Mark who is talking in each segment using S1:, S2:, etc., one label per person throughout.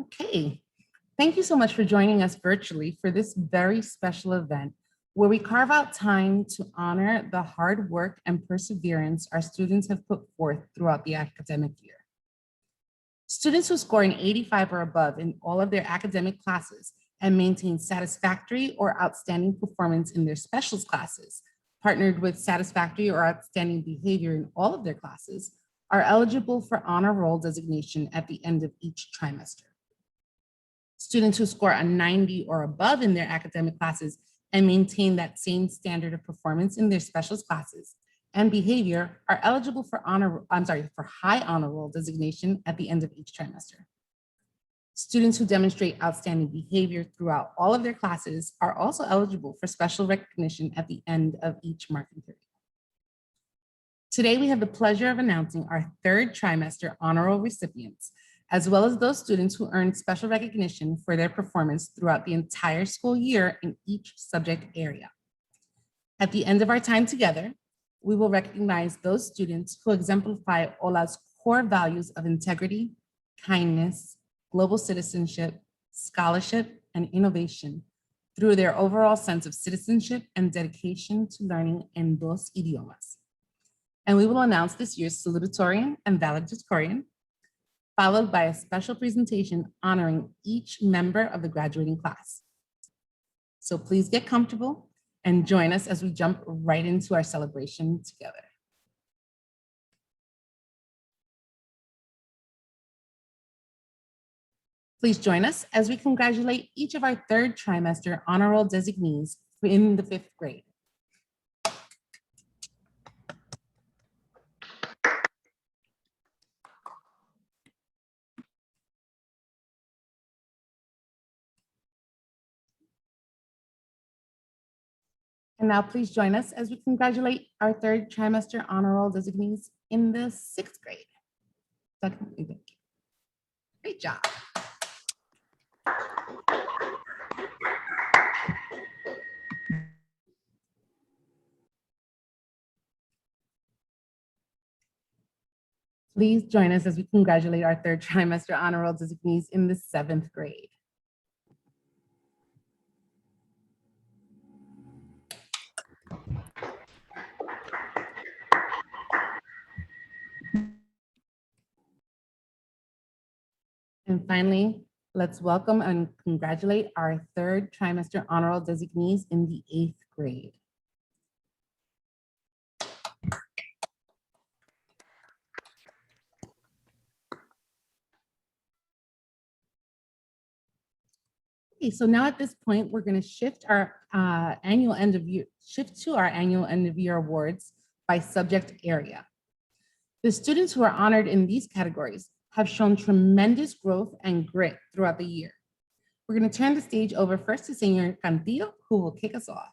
S1: Okay, thank you so much for joining us virtually for this very special event where we carve out time to honor the hard work and perseverance our students have put forth throughout the academic year. Students who score an 85 or above in all of their academic classes and maintain satisfactory or outstanding performance in their specials classes, partnered with satisfactory or outstanding behavior in all of their classes, are eligible for honor roll designation at the end of each trimester. Students who score a 90 or above in their academic classes and maintain that same standard of performance in their specials classes and behavior are eligible for high honor roll designation at the end of each trimester. Students who demonstrate outstanding behavior throughout all of their classes are also eligible for special recognition at the end of each marking period. Today, we have the pleasure of announcing our third trimester honor roll recipients, as well as those students who earned special recognition for their performance throughout the entire school year in each subject area. At the end of our time together, we will recognize those students who exemplify OLA's core values of integrity, kindness, global citizenship, scholarship, and innovation through their overall sense of citizenship and dedication to learning in dos idiomas. And we will announce this year's salutatorian and valedictorian, followed by a special presentation honoring each member of the graduating class. So please get comfortable and join us as we jump right into our celebration together. Please join us as we congratulate each of our third trimester honor roll designees in the 5th grade. And now please join us as we congratulate our third trimester honor roll designees in the 6th grade. Great job. Please join us as we congratulate our third trimester honor roll designees in the 7th grade. And finally, let's welcome and congratulate our third trimester honor roll designees in the 8th grade. Okay, so now at this point, we're going to shift our annual end of year awards by subject area. The students who are honored in these categories have shown tremendous growth and grit throughout the year. We're going to turn the stage over first to Senor Cantillo, who will kick us off.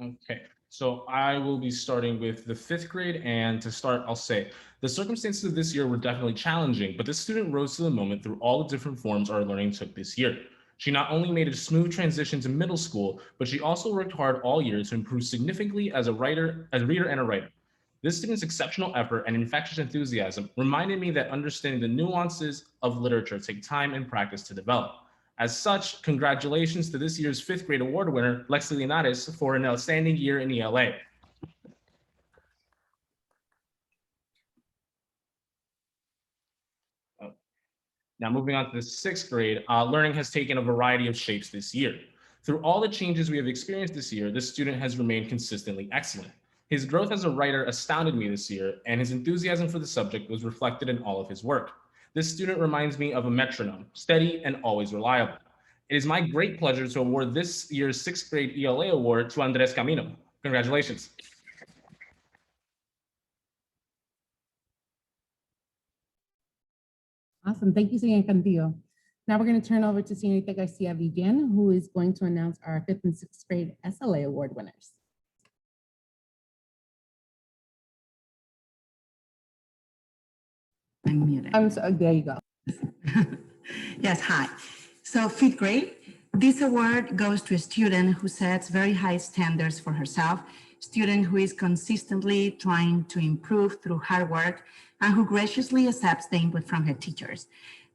S2: Okay, so I will be starting with the 5th grade, and to start, I'll say, the circumstances of this year were definitely challenging, but this student rose to the moment through all the different forms our learning took this year. She not only made a smooth transition to middle school, but she also worked hard all year to improve significantly as a reader and a writer. This student's exceptional effort and infectious enthusiasm reminded me that understanding the nuances of literature take time and practice to develop. As such, congratulations to this year's 5th grade award winner, Lexi Linares, for an outstanding year in ELA. Now moving on to the 6th grade, learning has taken a variety of shapes this year. Through all the changes we have experienced this year, this student has remained consistently excellent. His growth as a writer astounded me this year, and his enthusiasm for the subject was reflected in all of his work. This student reminds me of a metronome, steady and always reliable. It is my great pleasure to award this year's 6th grade ELA award to Andres Camino. Congratulations.
S1: Awesome, thank you, Senor Cantillo. Now we're going to turn over to Senorita Garcia Villen, who is going to announce our 5th and 6th grade SLA award winners.
S3: I'm muted.
S1: There you go.
S3: Yes, hi. So 5th grade, this award goes to a student who sets very high standards for herself, student who is consistently trying to improve through hard work, and who graciously accepts the input from her teachers.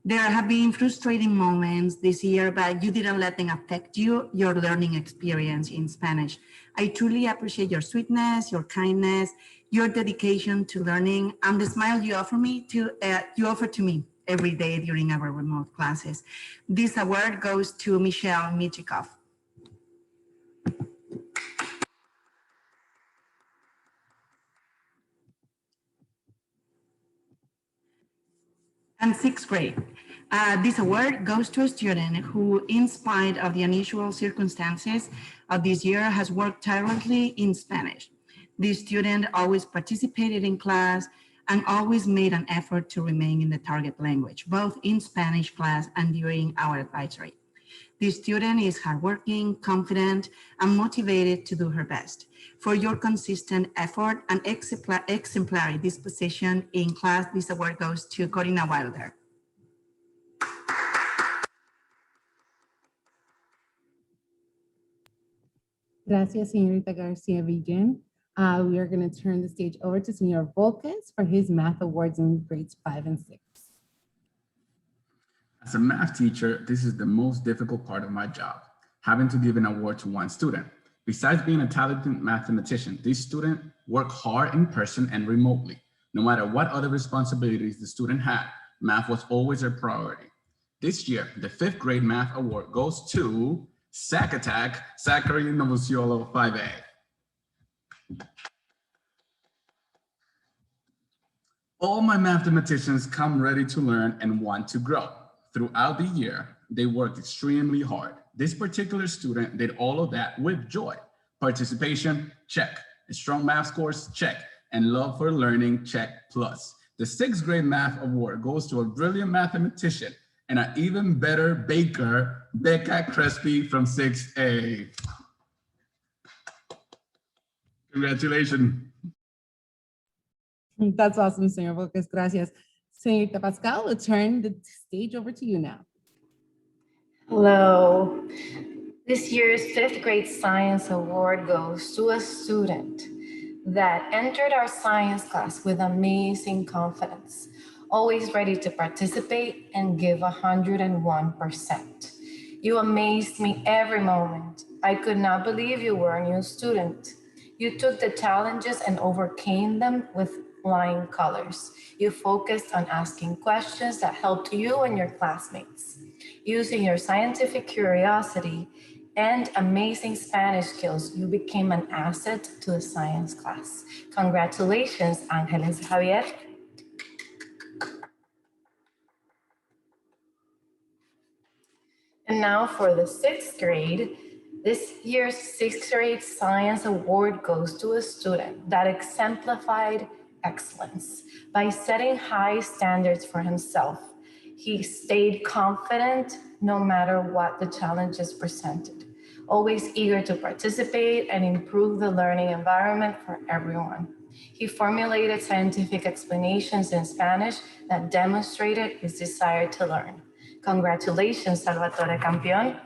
S3: There have been frustrating moments this year, but you didn't let them affect your learning experience in Spanish. I truly appreciate your sweetness, your kindness, your dedication to learning, and the smile you offer to me every day during our remote classes. This award goes to Michelle Michikov. And sixth grade. This award goes to a student who, in spite of the unusual circumstances of this year, has worked tirelessly in Spanish. This student always participated in class and always made an effort to remain in the target language, both in Spanish class and during our advisory. This student is hardworking, confident, and motivated to do her best. For your consistent effort and exemplary disposition in class, this award goes to Corina Wilder.
S1: Gracias, señorita Garcia Villén. We are going to turn the stage over to Senor Volquez for his math awards in grades 5 and 6.
S4: As a math teacher, this is the most difficult part of my job, having to give an award to one student. Besides being a talented mathematician, this student worked hard in person and remotely. No matter what other responsibilities the student had, math was always a priority. This year, the 5th grade math award goes to Sack Attack, Zachary Novuciolo 5A. All my mathematicians come ready to learn and want to grow. Throughout the year, they worked extremely hard. This particular student did all of that with joy. Participation, check. Strong math scores, check. And love for learning, check plus. The 6th grade math award goes to a brilliant mathematician and an even better baker, Becca Crespi from 6A. Congratulations.
S1: That's awesome, Senor Volquez. Gracias. Señorita Pascal, we'll turn the stage over to you now.
S5: Hello. This year's 5th grade science award goes to a student that entered our science class with amazing confidence, always ready to participate and give 101%. You amazed me every moment. I could not believe you were a new student. You took the challenges and overcame them with flying colors. You focused on asking questions that helped you and your classmates. Using your scientific curiosity and amazing Spanish skills, you became an asset to the science class. Congratulations, Ángeles Javier. And now for the 6th grade. This year's 6th grade science award goes to a student that exemplified excellence by setting high standards for himself. He stayed confident no matter what the challenges presented, always eager to participate and improve the learning environment for everyone. He formulated scientific explanations in Spanish that demonstrated his desire to learn. Congratulations, Salvatore Campion.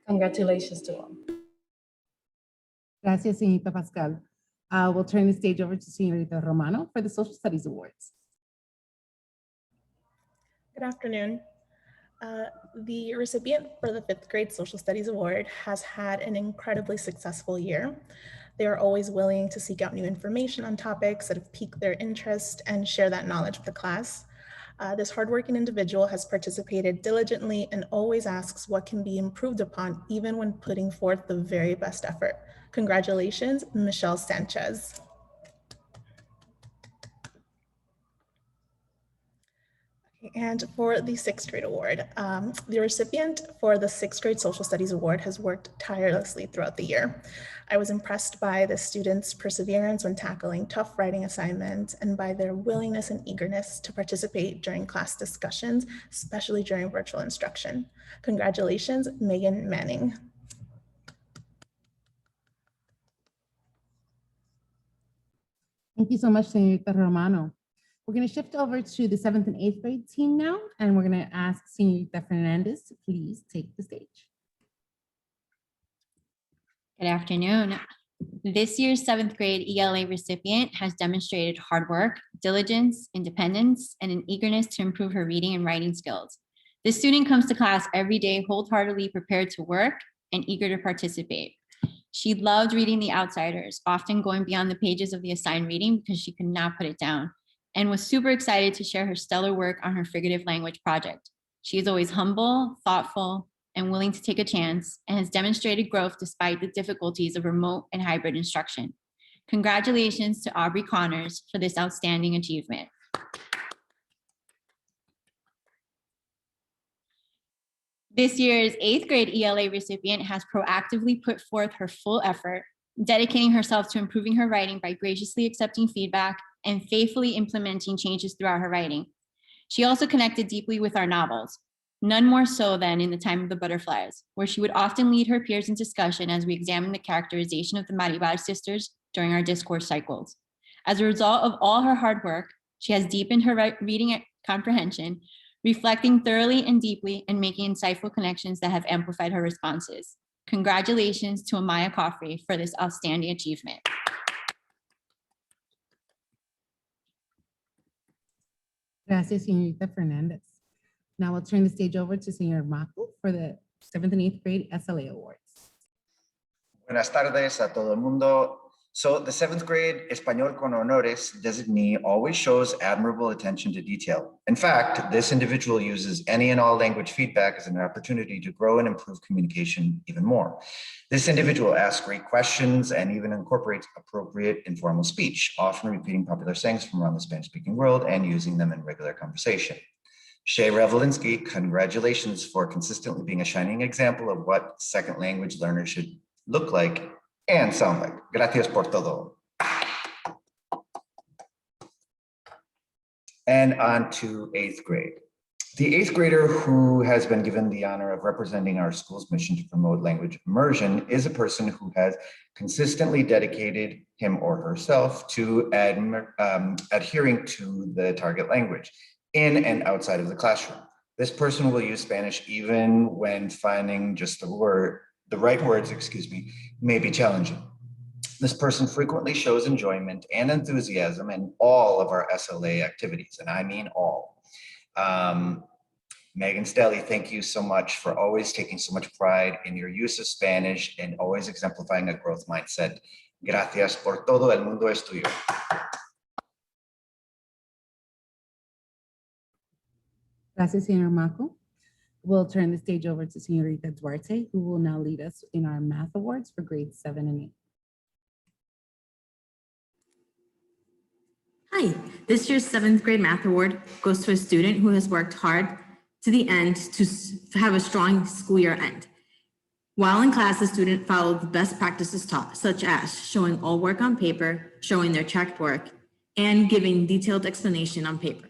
S5: Congratulations to all.
S1: Gracias, señorita Pascal. We'll turn the stage over to Señorita Romano for the Social Studies Awards.
S6: Good afternoon. The recipient for the 5th grade Social Studies Award has had an incredibly successful year. They are always willing to seek out new information on topics that have piqued their interest and share that knowledge with the class. This hardworking individual has participated diligently and always asks what can be improved upon, even when putting forth the very best effort. Congratulations, Michelle Sanchez. And for the 6th grade award, the recipient for the 6th grade Social Studies Award has worked tirelessly throughout the year. I was impressed by the students' perseverance when tackling tough writing assignments and by their willingness and eagerness to participate during class discussions, especially during virtual instruction. Congratulations, Megan Manning.
S1: Thank you so much, Señorita Romano. We're going to shift over to the 7th and 8th grade team now, and we're going to ask Señorita Fernandez to please take the stage.
S7: Good afternoon. This year's 7th grade ELA recipient has demonstrated hard work, diligence, independence, and an eagerness to improve her reading and writing skills. This student comes to class every day wholeheartedly prepared to work and eager to participate. She loved reading The Outsiders, often going beyond the pages of the assigned reading because she could not put it down, and was super excited to share her stellar work on her figurative language project. She is always humble, thoughtful, and willing to take a chance, and has demonstrated growth despite the difficulties of remote and hybrid instruction. Congratulations to Aubrey Connors for this outstanding achievement. This year's 8th grade ELA recipient has proactively put forth her full effort, dedicating herself to improving her writing by graciously accepting feedback and faithfully implementing changes throughout her writing. She also connected deeply with our novels, none more so than in The Time of the Butterflies, where she would often lead her peers in discussion as we examined the characterization of the Maribar sisters during our discourse cycles. As a result of all her hard work, she has deepened her reading comprehension, reflecting thoroughly and deeply and making insightful connections that have amplified her responses. Congratulations to Amaya Coffrey for this outstanding achievement.
S1: Gracias, señorita Fernandez. Now we'll turn the stage over to Señor Macu for the 7th and 8th grade SLA Awards.
S8: Buenas tardes a todo el mundo. So the 7th grade Español con Honores designee always shows admirable attention to detail. In fact, this individual uses any and all language feedback as an opportunity to grow and improve communication even more. This individual asks great questions and even incorporates appropriate informal speech, often repeating popular sayings from around the Spanish-speaking world and using them in regular conversation. Shay Revelinsky, congratulations for consistently being a shining example of what second language learners should look like and sound like. Gracias por todo. And on to 8th grade. The 8th grader who has been given the honor of representing our school's mission to promote language immersion is a person who has consistently dedicated him or herself to adhering to the target language in and outside of the classroom. This person will use Spanish even when finding just the right words, may be challenging. This person frequently shows enjoyment and enthusiasm in all of our SLA activities, and I mean all. Megan Stelly, thank you so much for always taking so much pride in your use of Spanish and always exemplifying a growth mindset. Gracias por todo, el mundo es tuyo.
S1: Gracias, Señor Macu. We'll turn the stage over to Señorita Duarte, who will now lead us in our math awards for grades 7 and 8.
S9: Hi, this year's 7th grade math award goes to a student who has worked hard to the end to have a strong school year end. While in class, the student followed the best practices taught, such as showing all work on paper, showing their checked work, and giving detailed explanation on paper.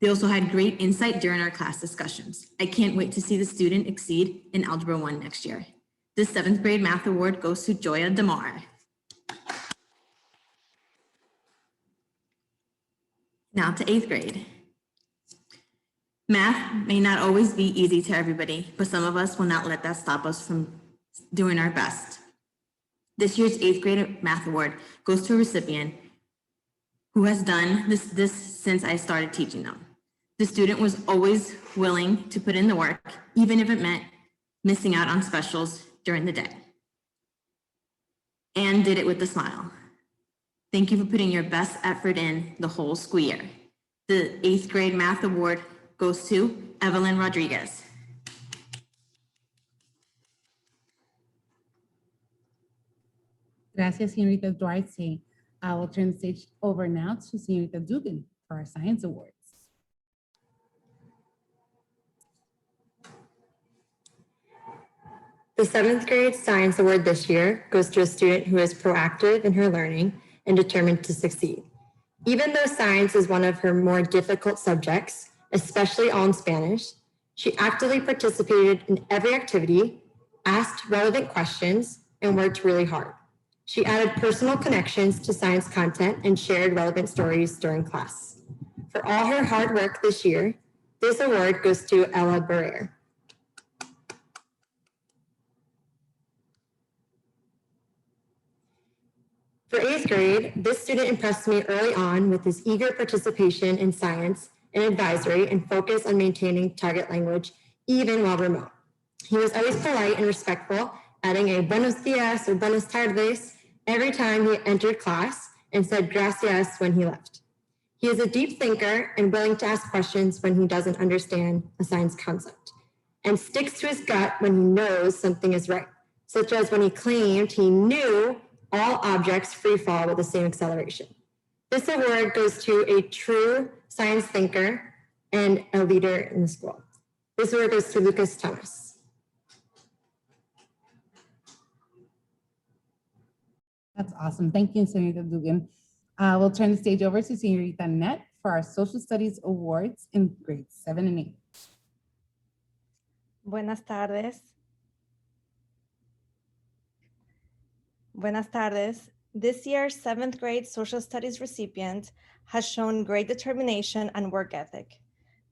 S9: They also had great insight during our class discussions. I can't wait to see the student exceed in Algebra 1 next year. This 7th grade math award goes to Joya Damar. Now to 8th grade. Math may not always be easy to everybody, but some of us will not let that stop us from doing our best. This year's 8th grade math award goes to a recipient who has done this since I started teaching them. The student was always willing to put in the work, even if it meant missing out on specials during the day, and did it with a smile. Thank you for putting your best effort in the whole school year. The 8th grade math award goes to Evelyn Rodriguez.
S1: Gracias, Señorita Duarte. I will turn the stage over now to Señorita Dugan for our science awards.
S10: The 7th grade science award this year goes to a student who is proactive in her learning and determined to succeed. Even though science is one of her more difficult subjects, especially all in Spanish, she actively participated in every activity, asked relevant questions, and worked really hard. She added personal connections to science content and shared relevant stories during class. For all her hard work this year, this award goes to Ella Barrera. For 8th grade, this student impressed me early on with his eager participation in science and advisory and focus on maintaining target language, even while remote. He was always polite and respectful, adding a buenos dias or buenas tardes every time he entered class and said gracias when he left. He is a deep thinker and willing to ask questions when he doesn't understand a science concept, and sticks to his gut when he knows something is right, such as when he claimed he knew all objects free fall with the same acceleration. This award goes to a true science thinker and a leader in the school. This award goes to Lucas Thomas.
S1: That's awesome. Thank you, Senorita Dugan. We'll turn the stage over to Senorita Net for our Social Studies Awards in grades 7 and 8.
S11: Buenas tardes. Buenas tardes. This year's 7th grade Social Studies recipient has shown great determination and work ethic.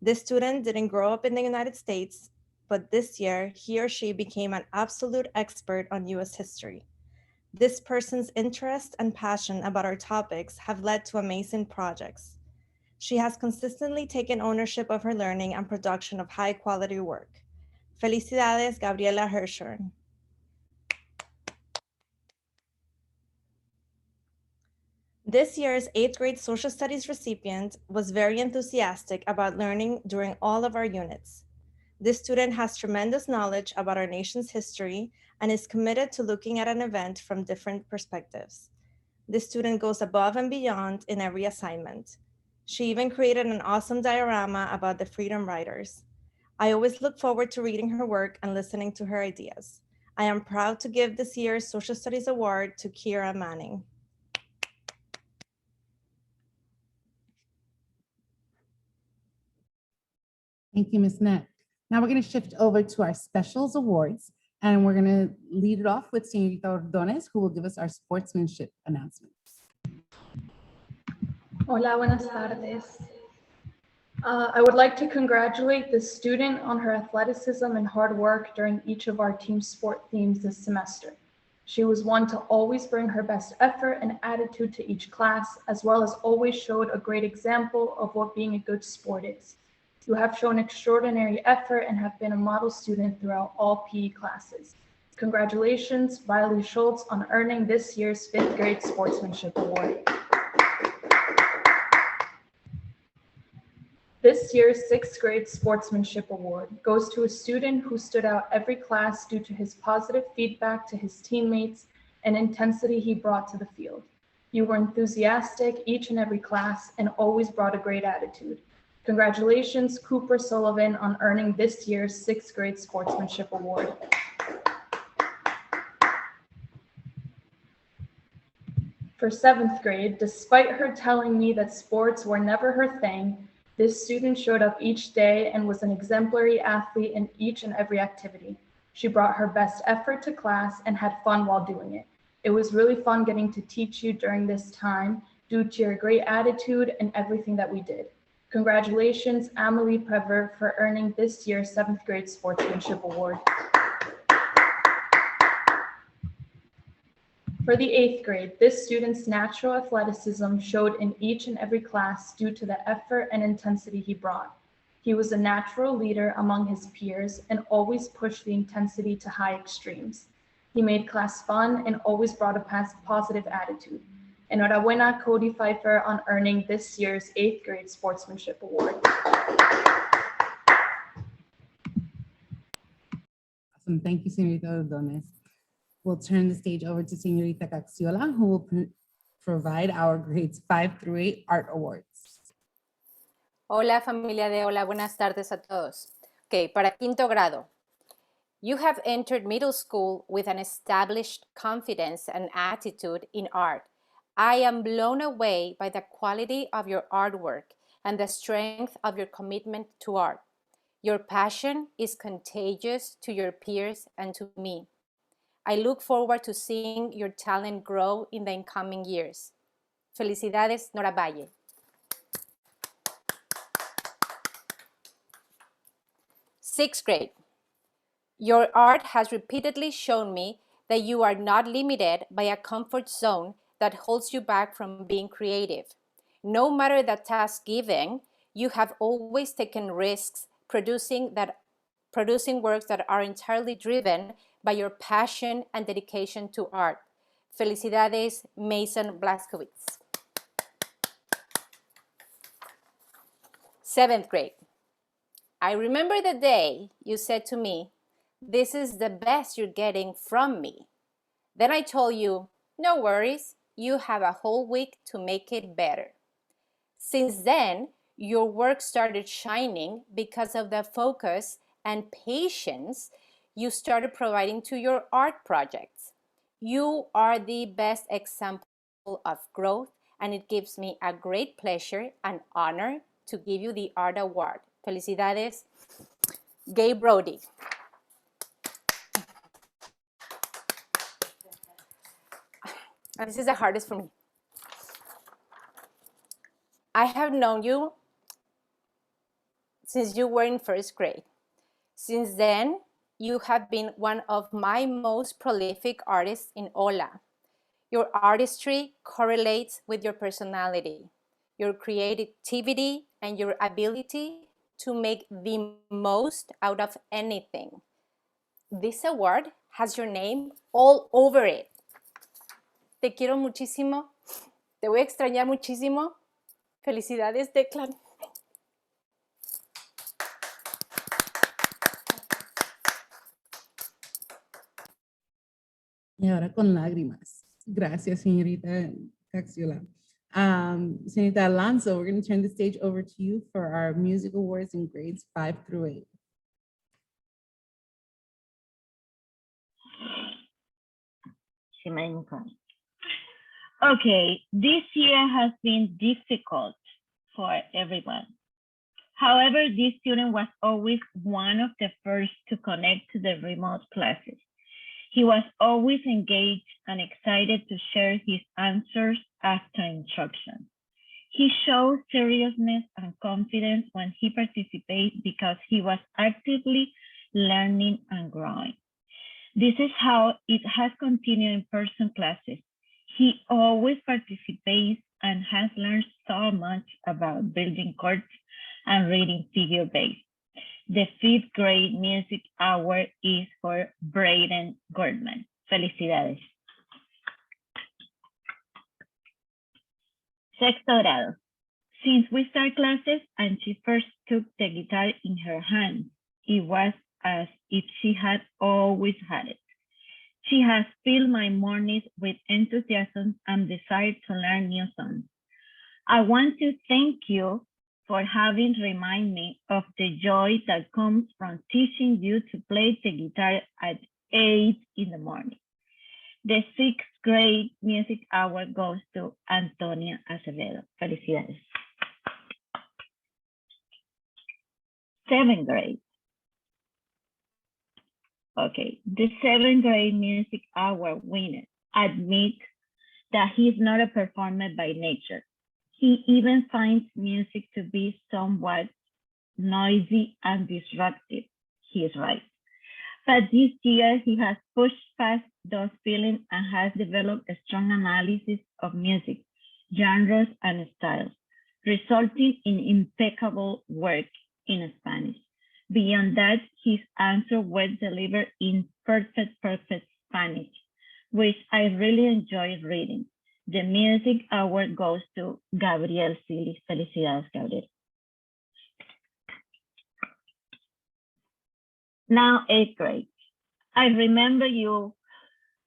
S11: This student didn't grow up in the United States, but this year he or she became an absolute expert on US history. This person's interest and passion about our topics have led to amazing projects. She has consistently taken ownership of her learning and production of high quality work. Felicidades, Gabriela Hirschhorn. This year's 8th grade Social Studies recipient was very enthusiastic about learning during all of our units. This student has tremendous knowledge about our nation's history and is committed to looking at an event from different perspectives. This student goes above and beyond in every assignment. She even created an awesome diorama about the Freedom Riders. I always look forward to reading her work and listening to her ideas. I am proud to give this year's Social Studies Award to Kira Manning.
S1: Thank you, Ms. Net. Now we're going to shift over to our Specials Awards, and we're going to lead it off with Senorita Ordonez, who will give us our sportsmanship announcements.
S12: Hola, buenas tardes. I would like to congratulate the student on her athleticism and hard work during each of our team sport themes this semester. She was one to always bring her best effort and attitude to each class, as well as always showed a great example of what being a good sport is. You have shown extraordinary effort and have been a model student throughout all PE classes. Congratulations, Riley Schultz, on earning this year's 5th grade Sportsmanship Award. This year's 6th grade Sportsmanship Award goes to a student who stood out every class due to his positive feedback to his teammates and intensity he brought to the field. You were enthusiastic each and every class and always brought a great attitude. Congratulations, Cooper Sullivan, on earning this year's 6th grade Sportsmanship Award. For 7th grade, despite her telling me that sports were never her thing, this student showed up each day and was an exemplary athlete in each and every activity. She brought her best effort to class and had fun while doing it. It was really fun getting to teach you during this time due to your great attitude and everything that we did. Congratulations, Amelie Prever, for earning this year's 7th grade Sportsmanship Award. For the 8th grade, this student's natural athleticism showed in each and every class due to the effort and intensity he brought. He was a natural leader among his peers and always pushed the intensity to high extremes. He made class fun and always brought a positive attitude. Enhorabuena, Cody Pfeiffer, on earning this year's 8th grade Sportsmanship Award.
S1: Awesome. Thank you, Senorita Ordonez. We'll turn the stage over to Senorita Caxiola, who will provide our grades 5 through 8 art awards.
S13: Hola, familia de Hola, buenas tardes a todos. Okay, para quinto grado. You have entered middle school with an established confidence and attitude in art. I am blown away by the quality of your artwork and the strength of your commitment to art. Your passion is contagious to your peers and to me. I look forward to seeing your talent grow in the incoming years. Felicidades, Nora Valle. Sixth grade. Your art has repeatedly shown me that you are not limited by a comfort zone that holds you back from being creative. No matter the task given, you have always taken risks producing works that are entirely driven by your passion and dedication to art. Felicidades, Mason Blaskowitz. 7th grade. I remember the day you said to me, "This is the best you're getting from me." Then I told you, "No worries, you have a whole week to make it better." Since then, your work started shining because of the focus and patience you started providing to your art projects. You are the best example of growth, and it gives me a great pleasure and honor to give you the Art Award. Felicidades, Gabe Brody. And this is the hardest for me. I have known you since you were in 1st grade. Since then, you have been one of my most prolific artists in Ola. Your artistry correlates with your personality, your creativity, and your ability to make the most out of anything. This award has your name all over it. Te quiero muchísimo. Te voy a extrañar muchísimo. Felicidades, Declan.
S1: Y ahora con lágrimas. Gracias, señorita Caxiola. Señorita Alonso, we're going to turn the stage over to you for our music awards in grades 5 through 8.
S14: Okay, this year has been difficult for everyone. However, this student was always one of the first to connect to the remote classes. He was always engaged and excited to share his answers after instruction. He showed seriousness and confidence when he participated because he was actively learning and growing. This is how it has continued in person classes. He always participates and has learned so much about building chords and reading figure-based. The 5th grade music award is for Braden Gordman. Felicidades. Sexto grado. Since we start classes and she first took the guitar in her hand, it was as if she had always had it. She has filled my mornings with enthusiasm and desire to learn new songs. I want to thank you for having reminded me of the joy that comes from teaching you to play the guitar at 8 in the morning. The 6th grade music award goes to Antonia Acevedo. Felicidades. 7th grade. Okay, the 7th grade music award winner admits that he's not a performer by nature. He even finds music to be somewhat noisy and disruptive. He is right. But this year he has pushed past those feelings and has developed a strong analysis of music, genres, and styles, resulting in impeccable work in Spanish. Beyond that, his answers were delivered in perfect Spanish, which I really enjoyed reading. The music award goes to Gabriel Silis. Felicidades, Gabriel. Now, 8th grade. I remember you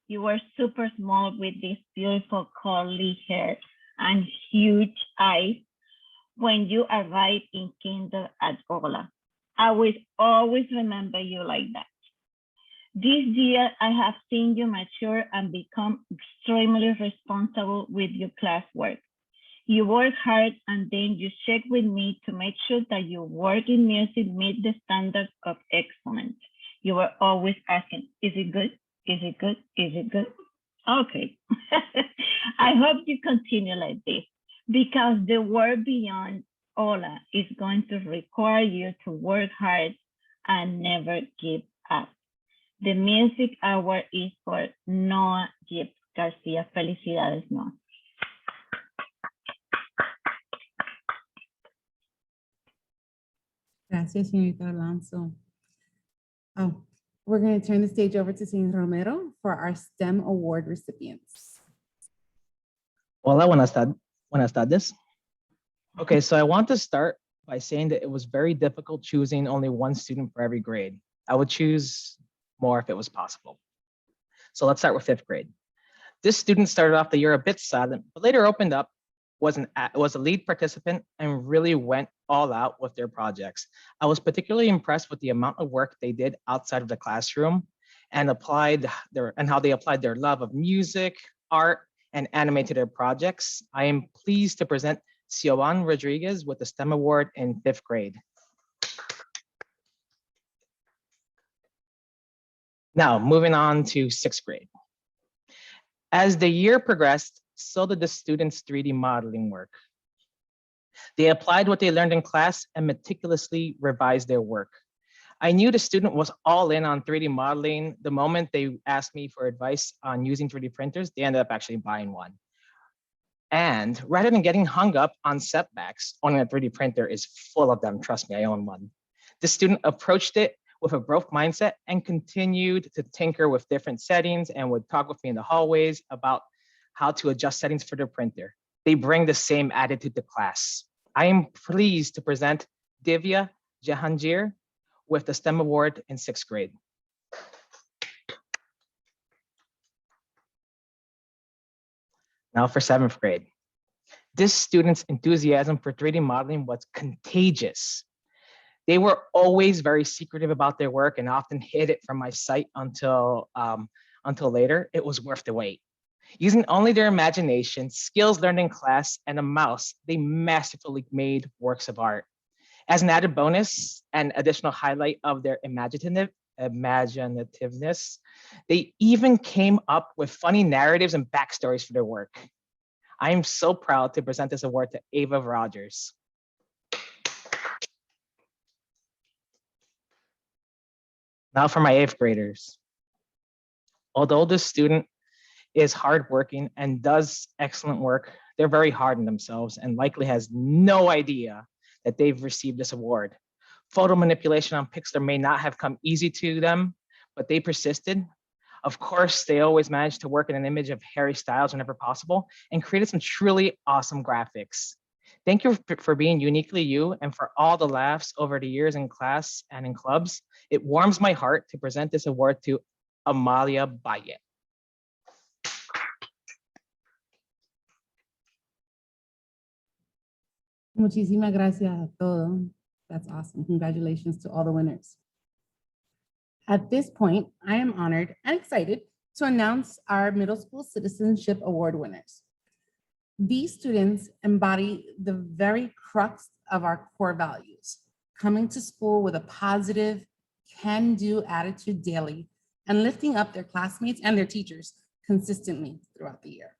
S14: were super small with this beautiful curly hair and huge eyes when you arrived in kinder at Ola. I will always remember you like that. This year, I have seen you mature and become extremely responsible with your classwork. You work hard and then you check with me to make sure that your work in music meet the standards of excellence. You were always asking, is it good? Is it good? Is it good? Okay. I hope you continue like this because the work beyond Ola is going to require you to work hard and never give up. The music award is for Noah Gibbs Garcia. Felicidades, Noah.
S1: Gracias, señorita Alonso. Oh, we're going to turn the stage over to Señor Romero for our STEM award recipients.
S15: Hola, buenas tardes. Okay, so I want to start by saying that it was very difficult choosing only one student for every grade. I would choose more if it was possible. So let's start with 5th grade. This student started off the year a bit silent, but later opened up, was a lead participant, and really went all out with their projects. I was particularly impressed with the amount of work they did outside of the classroom and how they applied their love of music, art, and anime to their projects. I am pleased to present Sioban Rodriguez with the STEM Award in 5th grade. Now, moving on to 6th grade. As the year progressed, so did the students' 3D modeling work. They applied what they learned in class and meticulously revised their work. I knew the student was all in on 3D modeling. The moment they asked me for advice on using 3D printers, they ended up actually buying one. And rather than getting hung up on setbacks, owning a 3D printer is full of them. Trust me, I own one. The student approached it with a growth mindset and continued to tinker with different settings and would talk with me in the hallways about how to adjust settings for their printer. They bring the same attitude to class. I am pleased to present Divya Jahangir with the STEM Award in 6th grade. Now for 7th grade. This student's enthusiasm for 3D modeling was contagious. They were always very secretive about their work and often hid it from my sight until later. It was worth the wait. Using only their imagination, skills learned in class, and a mouse, they masterfully made works of art. As an added bonus and additional highlight of their imaginativeness, they even came up with funny narratives and backstories for their work. I am so proud to present this award to Ava Rogers. Now for my 8th graders. Although this student is hardworking and does excellent work, they're very hard on themselves and likely has no idea that they've received this award. Photo manipulation on Pixlr may not have come easy to them, but they persisted. Of course, they always managed to work in an image of Harry Styles whenever possible and created some truly awesome graphics. Thank you for being uniquely you and for all the laughs over the years in class and in clubs. It warms my heart to present this award to Amalia Bayet.
S1: Muchísimas gracias a todos. That's awesome. Congratulations to all the winners. At this point, I am honored and excited to announce our Middle School Citizenship Award winners. These students embody the very crux of our core values, coming to school with a positive, can-do attitude daily and lifting up their classmates and their teachers consistently throughout the year.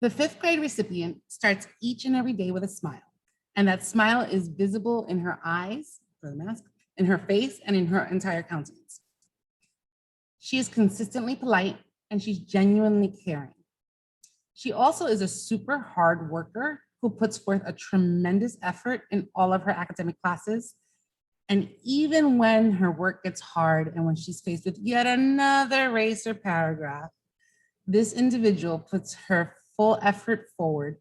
S1: The 5th grade recipient starts each and every day with a smile, and that smile is visible in her eyes, for the mask, in her face, and in her entire countenance. She is consistently polite and she's genuinely caring. She also is a super hard worker who puts forth a tremendous effort in all of her academic classes. And even when her work gets hard and when she's faced with yet another race or paragraph, this individual puts her full effort forward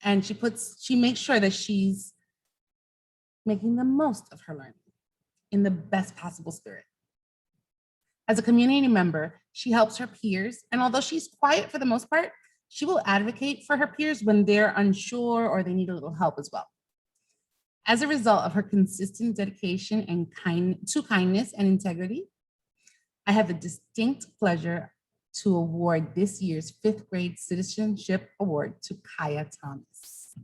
S1: and she makes sure that she's making the most of her learning in the best possible spirit. As a community member, she helps her peers, and although she's quiet for the most part, she will advocate for her peers when they're unsure or they need a little help as well. As a result of her consistent dedication and kindness and integrity, I have the distinct pleasure to award this year's 5th grade Citizenship Award to Kaya Thomas.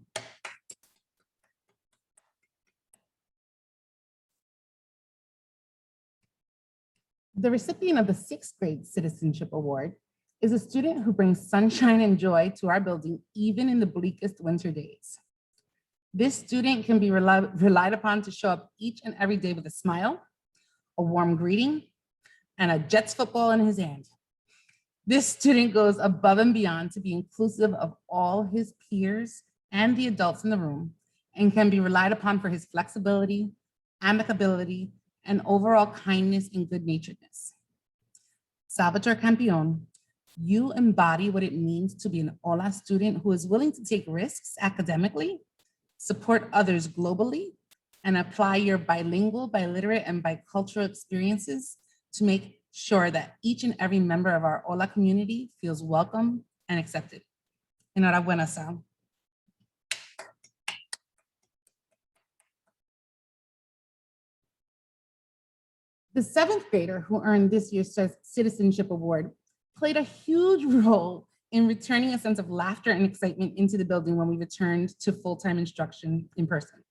S1: The recipient of the 6th grade Citizenship Award is a student who brings sunshine and joy to our building, even in the bleakest winter days. This student can be relied upon to show up each and every day with a smile, a warm greeting, and a Jets football in his hand. This student goes above and beyond to be inclusive of all his peers and the adults in the room, and can be relied upon for his flexibility, amicability, and overall kindness and good-naturedness. Salvatore Campion, you embody what it means to be an Ola student who is willing to take risks academically, support others globally, and apply your bilingual, biliterate, and bicultural experiences to make sure that each and every member of our Ola community feels welcome and accepted. Enhorabuena, Sal. The seventh grader who earned this year's Citizenship Award played a huge role in returning a sense of laughter and excitement into the building when we returned to full-time instruction in person.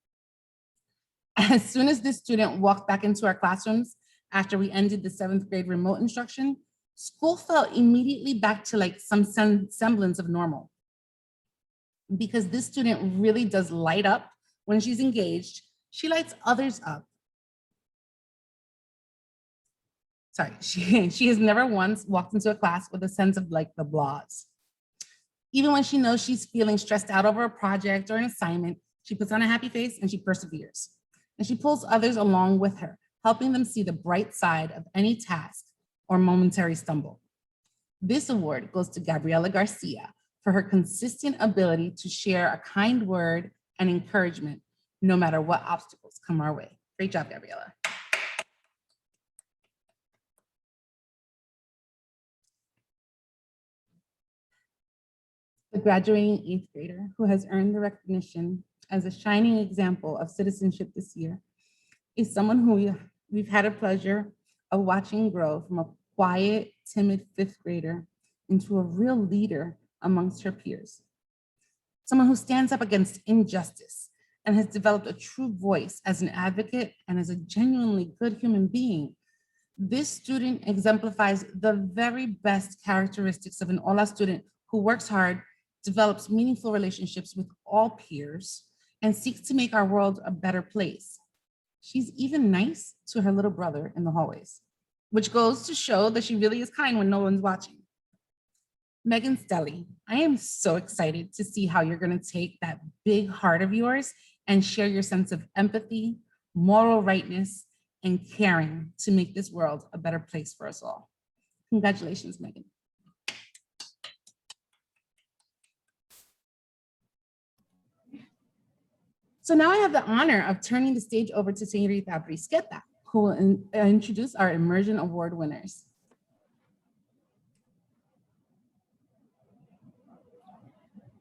S1: As soon as this student walked back into our classrooms after we ended the seventh grade remote instruction, school felt immediately back to like some semblance of normal. Because this student really does light up when she's engaged, she lights others up. Sorry, she has never once walked into a class with a sense of like the blahs. Even when she knows she's feeling stressed out over a project or an assignment, she puts on a happy face and she perseveres. And she pulls others along with her, helping them see the bright side of any task or momentary stumble. This award goes to Gabriela Garcia for her consistent ability to share a kind word and encouragement, no matter what obstacles come our way. Great job, Gabriela. The graduating eighth grader who has earned the recognition as a shining example of citizenship this year is someone who we've had a pleasure of watching grow from a quiet, timid fifth grader into a real leader amongst her peers. Someone who stands up against injustice and has developed a true voice as an advocate and as a genuinely good human being. This student exemplifies the very best characteristics of an Ola student who works hard, develops meaningful relationships with all peers, and seeks to make our world a better place. She's even nice to her little brother in the hallways, which goes to show that she really is kind when no one's watching. Megan Stelly, I am so excited to see how you're going to take that big heart of yours and share your sense of empathy, moral rightness, and caring to make this world a better place for us all. Congratulations, Megan. So now I have the honor of turning the stage over to Señorita Brisqueta, who will introduce our Immersion Award winners.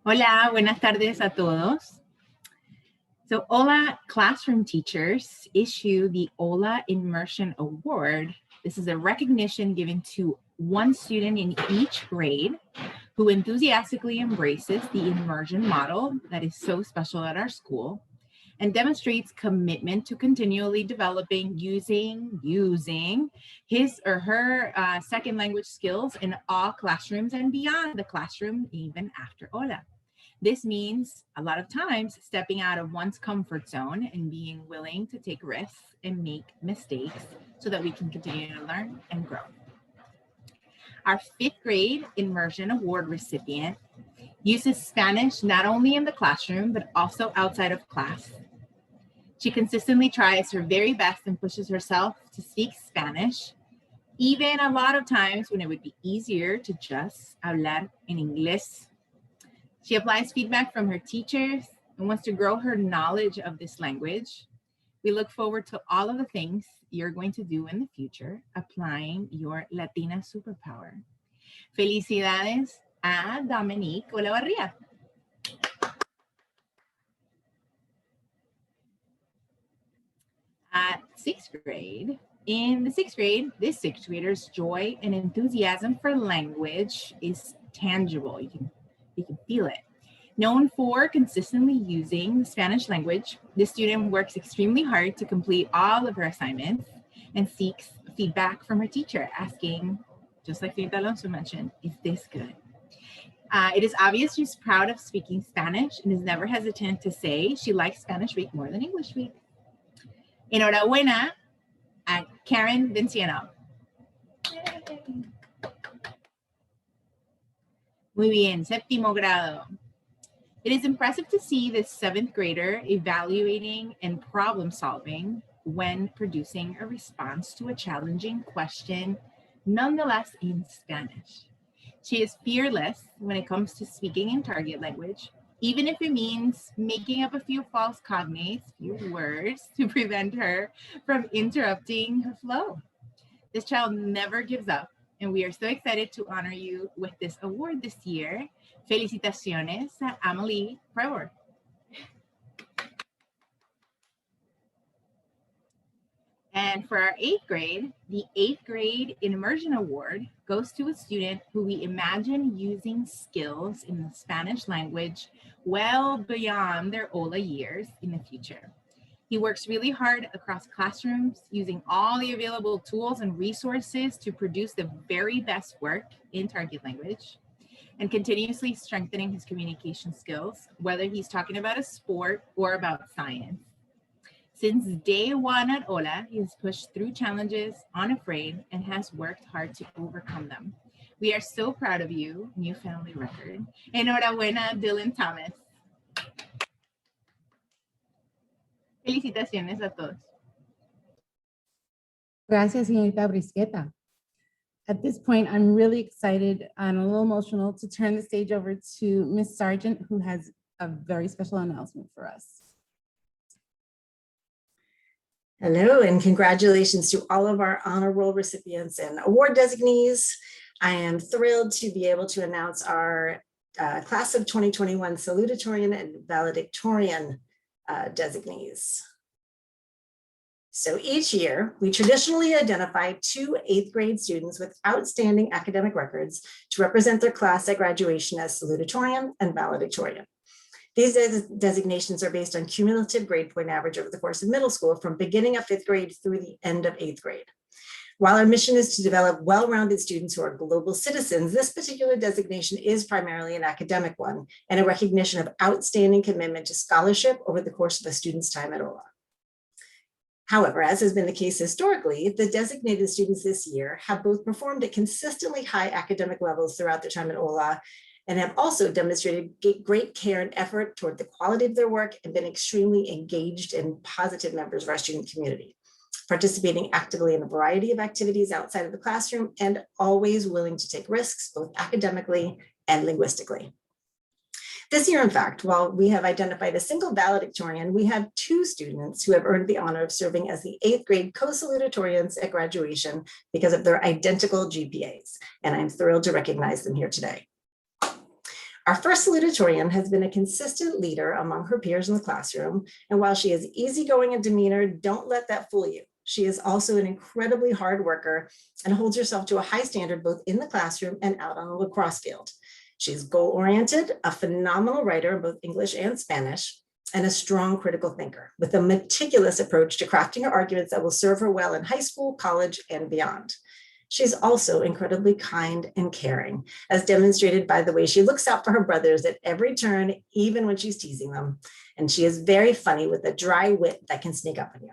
S16: Hola, buenas tardes a todos. So Ola classroom teachers issue the Ola Immersion Award. This is a recognition given to one student in each grade who enthusiastically embraces the immersion model that is so special at our school and demonstrates commitment to continually developing using his or her second language skills in all classrooms and beyond the classroom, even after Ola. This means a lot of times stepping out of one's comfort zone and being willing to take risks and make mistakes so that we can continue to learn and grow. Our fifth grade Immersion Award recipient uses Spanish not only in the classroom, but also outside of class. She consistently tries her very best and pushes herself to speak Spanish, even a lot of times when it would be easier to just hablar en inglés. She applies feedback from her teachers and wants to grow her knowledge of this language. We look forward to all of the things you're going to do in the future, applying your Latina superpower. Felicidades a Dominique Olavarria. At sixth grade, in the sixth grade, this sixth grader's joy and enthusiasm for language is tangible. You can feel it. Known for consistently using the Spanish language, this student works extremely hard to complete all of her assignments and seeks feedback from her teacher, asking, just like Frida Alonso mentioned, is this good? It is obvious she's proud of speaking Spanish and is never hesitant to say she likes Spanish Week more than English Week. Enhorabuena a Karen Vinciano. Muy bien, séptimo grado. It is impressive to see this 7th grader evaluating and problem solving when producing a response to a challenging question, nonetheless in Spanish. She is fearless when it comes to speaking in target language, even if it means making up a few false cognates, few words, to prevent her from interrupting her flow. This child never gives up, and we are so excited to honor you with this award this year. Felicitaciones, Amelie Brewer. And for our 8th grade, the 8th grade Immersion Award goes to a student who we imagine using skills in the Spanish language well beyond their OLA years in the future. He works really hard across classrooms, using all the available tools and resources to produce the very best work in target language, and continuously strengthening his communication skills, whether he's talking about a sport or about science. Since day one at OLA, he has pushed through challenges unafraid and has worked hard to overcome them. We are so proud of you, new family record. Enhorabuena, Dylan Thomas. Felicitaciones a todos.
S1: Gracias, señorita Brisqueta. At this point, I'm really excited and a little emotional to turn the stage over to Ms. Sargent, who has a very special announcement for us.
S17: Hello, and congratulations to all of our honor roll recipients and award designees. I am thrilled to be able to announce our class of 2021 salutatorian and valedictorian designees. So each year, we traditionally identify 2 8th grade students with outstanding academic records to represent their class at graduation as salutatorian and valedictorian. These designations are based on cumulative grade point average over the course of middle school from beginning of 5th grade through the end of 8th grade. While our mission is to develop well-rounded students who are global citizens, this particular designation is primarily an academic one and a recognition of outstanding commitment to scholarship over the course of a student's time at OLA. However, as has been the case historically, the designated students this year have both performed at consistently high academic levels throughout their time at OLA and have also demonstrated great care and effort toward the quality of their work and been extremely engaged and positive members of our student community, participating actively in a variety of activities outside of the classroom and always willing to take risks, both academically and linguistically. This year, in fact, while we have identified a single valedictorian, we have 2 students who have earned the honor of serving as the 8th grade co-salutatorians at graduation because of their identical GPAs, and I'm thrilled to recognize them here today. Our first salutatorian has been a consistent leader among her peers in the classroom, and while she is easygoing in demeanor, don't let that fool you. She is also an incredibly hard worker and holds herself to a high standard both in the classroom and out on the lacrosse field. She's goal-oriented, a phenomenal writer in both English and Spanish, and a strong critical thinker with a meticulous approach to crafting her arguments that will serve her well in high school, college, and beyond. She's also incredibly kind and caring, as demonstrated by the way she looks out for her brothers at every turn, even when she's teasing them. And she is very funny with a dry wit that can sneak up on you.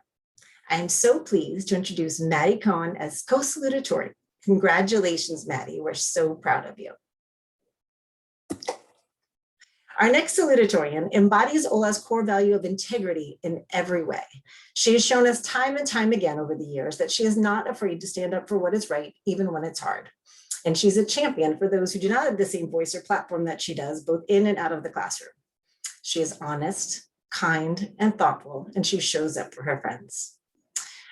S17: I am so pleased to introduce Maddie Cohen as co-salutatorian. Congratulations, Maddie. We're so proud of you. Our next salutatorian embodies OLA's core value of integrity in every way. She has shown us time and time again over the years that she is not afraid to stand up for what is right, even when it's hard. And she's a champion for those who do not have the same voice or platform that she does, both in and out of the classroom. She is honest, kind, and thoughtful, and she shows up for her friends.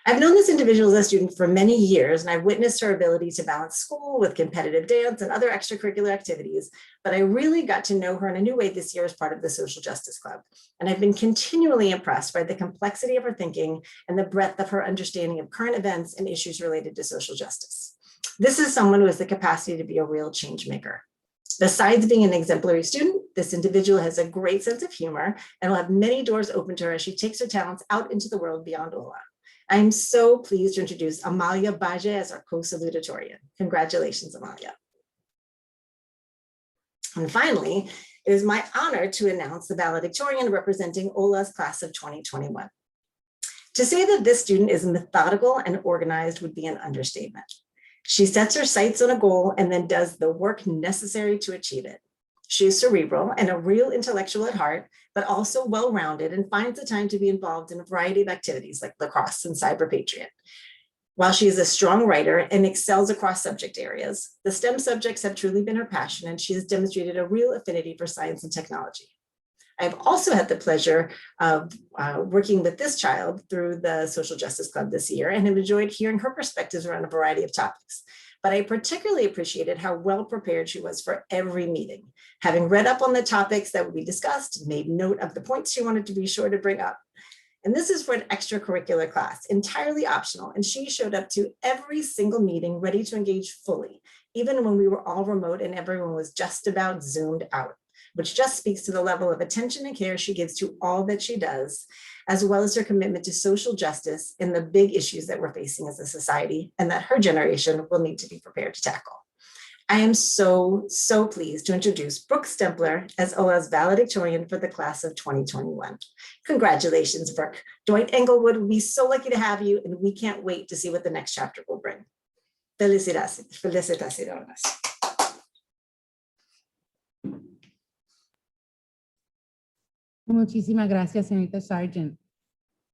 S17: I've known this individual as a student for many years, and I've witnessed her ability to balance school with competitive dance and other extracurricular activities, but I really got to know her in a new way this year as part of the Social Justice Club. And I've been continually impressed by the complexity of her thinking and the breadth of her understanding of current events and issues related to social justice. This is someone who has the capacity to be a real change maker. Besides being an exemplary student, this individual has a great sense of humor and will have many doors open to her as she takes her talents out into the world beyond OLA. I'm so pleased to introduce Amalia Baje as our co-salutatorian. Congratulations, Amalia. And finally, it is my honor to announce the valedictorian representing OLA's class of 2021. To say that this student is methodical and organized would be an understatement. She sets her sights on a goal and then does the work necessary to achieve it. She is cerebral and a real intellectual at heart, but also well-rounded and finds the time to be involved in a variety of activities like lacrosse and Cyber Patriot. While she is a strong writer and excels across subject areas, the STEM subjects have truly been her passion, and she has demonstrated a real affinity for science and technology. I've also had the pleasure of working with this child through the Social Justice Club this year and have enjoyed hearing her perspectives around a variety of topics. But I particularly appreciated how well prepared she was for every meeting, having read up on the topics that would be discussed, made note of the points she wanted to be sure to bring up. And this is for an extracurricular class, entirely optional, and she showed up to every single meeting ready to engage fully, even when we were all remote and everyone was just about zoomed out, which just speaks to the level of attention and care she gives to all that she does, as well as her commitment to social justice and the big issues that we're facing as a society and that her generation will need to be prepared to tackle. I am so pleased to introduce Brooke Stempler as OLA's valedictorian for the class of 2021. Congratulations, Brooke. Dwight Englewood will be so lucky to have you, and we can't wait to see what the next chapter will bring. Felicitaciones.
S1: Muchísimas gracias, señorita Sargent.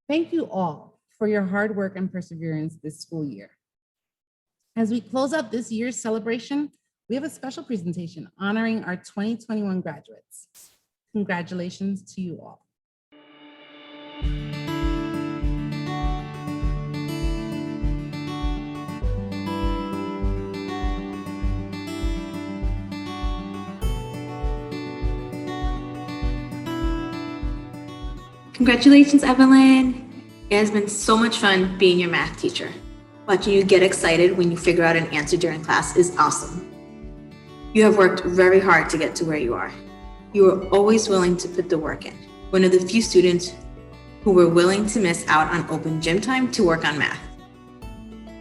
S1: Thank you all for your hard work and perseverance this school year. As we close out this year's celebration, we have a special presentation honoring our 2021 graduates. Congratulations to you all.
S18: Congratulations, Evelyn. It has been so much fun being your math teacher. Watching you get excited when you figure out an answer during class is awesome. You have worked very hard to get to where you are. You were always willing to put the work in. One of the few students who were willing to miss out on open gym time to work on math.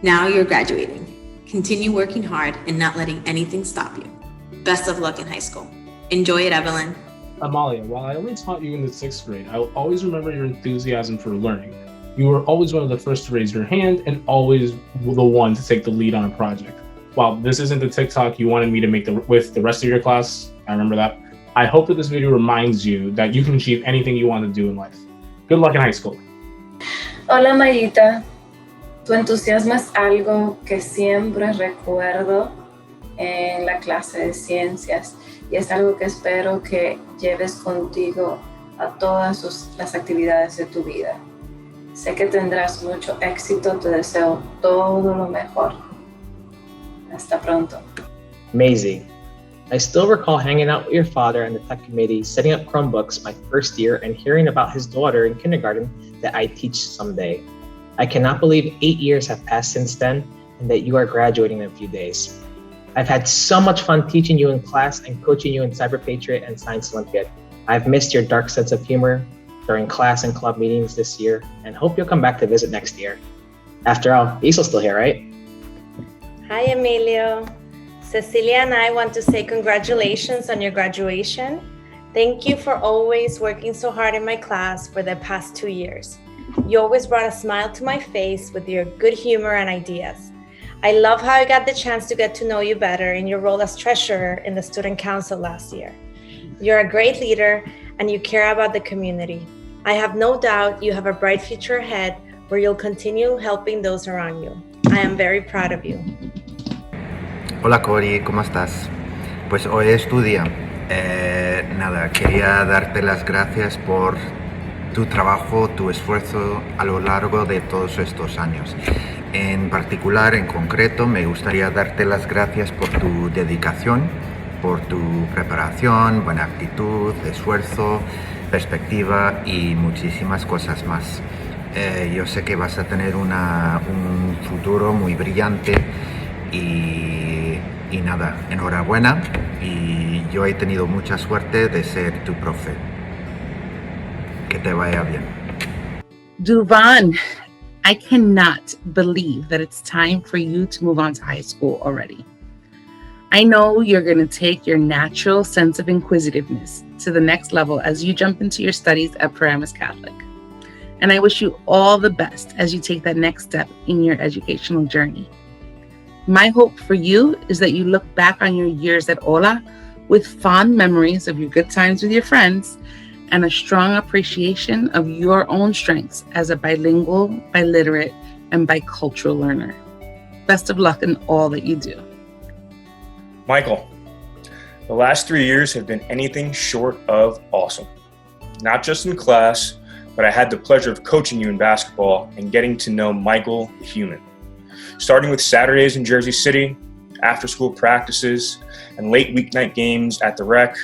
S18: Now you're graduating. Continue working hard and not letting anything stop you. Best of luck in high school. Enjoy it, Evelyn.
S2: Amalia, while I only taught you in the 6th grade, I will always remember your enthusiasm for learning. You were always one of the first to raise your hand and always the one to take the lead on a project. While this isn't the TikTok you wanted me to make with the rest of your class, I remember that. I hope that this video reminds you that you can achieve anything you want to do in life. Good luck in high school.
S5: Hola Mayita, tu entusiasmo es algo que siempre recuerdo en la clase de ciencias y es algo que espero que lleves contigo a todas las actividades de tu vida. Sé que tendrás mucho éxito, te deseo todo lo mejor. Hasta pronto.
S15: Maisie, I still recall hanging out with your father and the tech committee, setting up Chromebooks my first year and hearing about his daughter in kindergarten that I teach someday. I cannot believe 8 years have passed since then and that you are graduating in a few days. I've had so much fun teaching you in class and coaching you in Cyber Patriot and Science Olympiad. I've missed your dark sense of humor during class and club meetings this year and hope you'll come back to visit next year. After all, Isel's still here, right?
S11: Hi, Emilio. Cecilia and I want to say congratulations on your graduation. Thank you for always working so hard in my class for the past 2 years. You always brought a smile to my face with your good humor and ideas. I love how I got the chance to get to know you better in your role as treasurer in the student council last year. You're a great leader and you care about the community. I have no doubt you have a bright future ahead where you'll continue helping those around you. I am very proud of you.
S19: Hola Cori, ¿cómo estás? Pues hoy es tu día. Nada, quería darte las gracias por tu trabajo, tu esfuerzo a lo largo de todos estos años. En particular, en concreto, me gustaría darte las gracias por tu dedicación, por tu preparación, buena actitud, esfuerzo, perspectiva y muchísimas cosas más. Yo sé que vas a tener un futuro muy brillante y nada, enhorabuena, y yo he tenido mucha suerte de ser tu profe. Que te vaya bien.
S1: Duvan, I cannot believe that it's time for you to move on to high school already. I know you're going to take your natural sense of inquisitiveness to the next level as you jump into your studies at Paramus Catholic. And I wish you all the best as you take that next step in your educational journey. My hope for you is that you look back on your years at OLA with fond memories of your good times with your friends and a strong appreciation of your own strengths as a bilingual, biliterate, and bicultural learner. Best of luck in all that you do.
S20: Michael, the last 3 years have been anything short of awesome. Not just in class, but I had the pleasure of coaching you in basketball and getting to know Michael the human. Starting with Saturdays in Jersey City, after-school practices, and late weeknight games at the rec,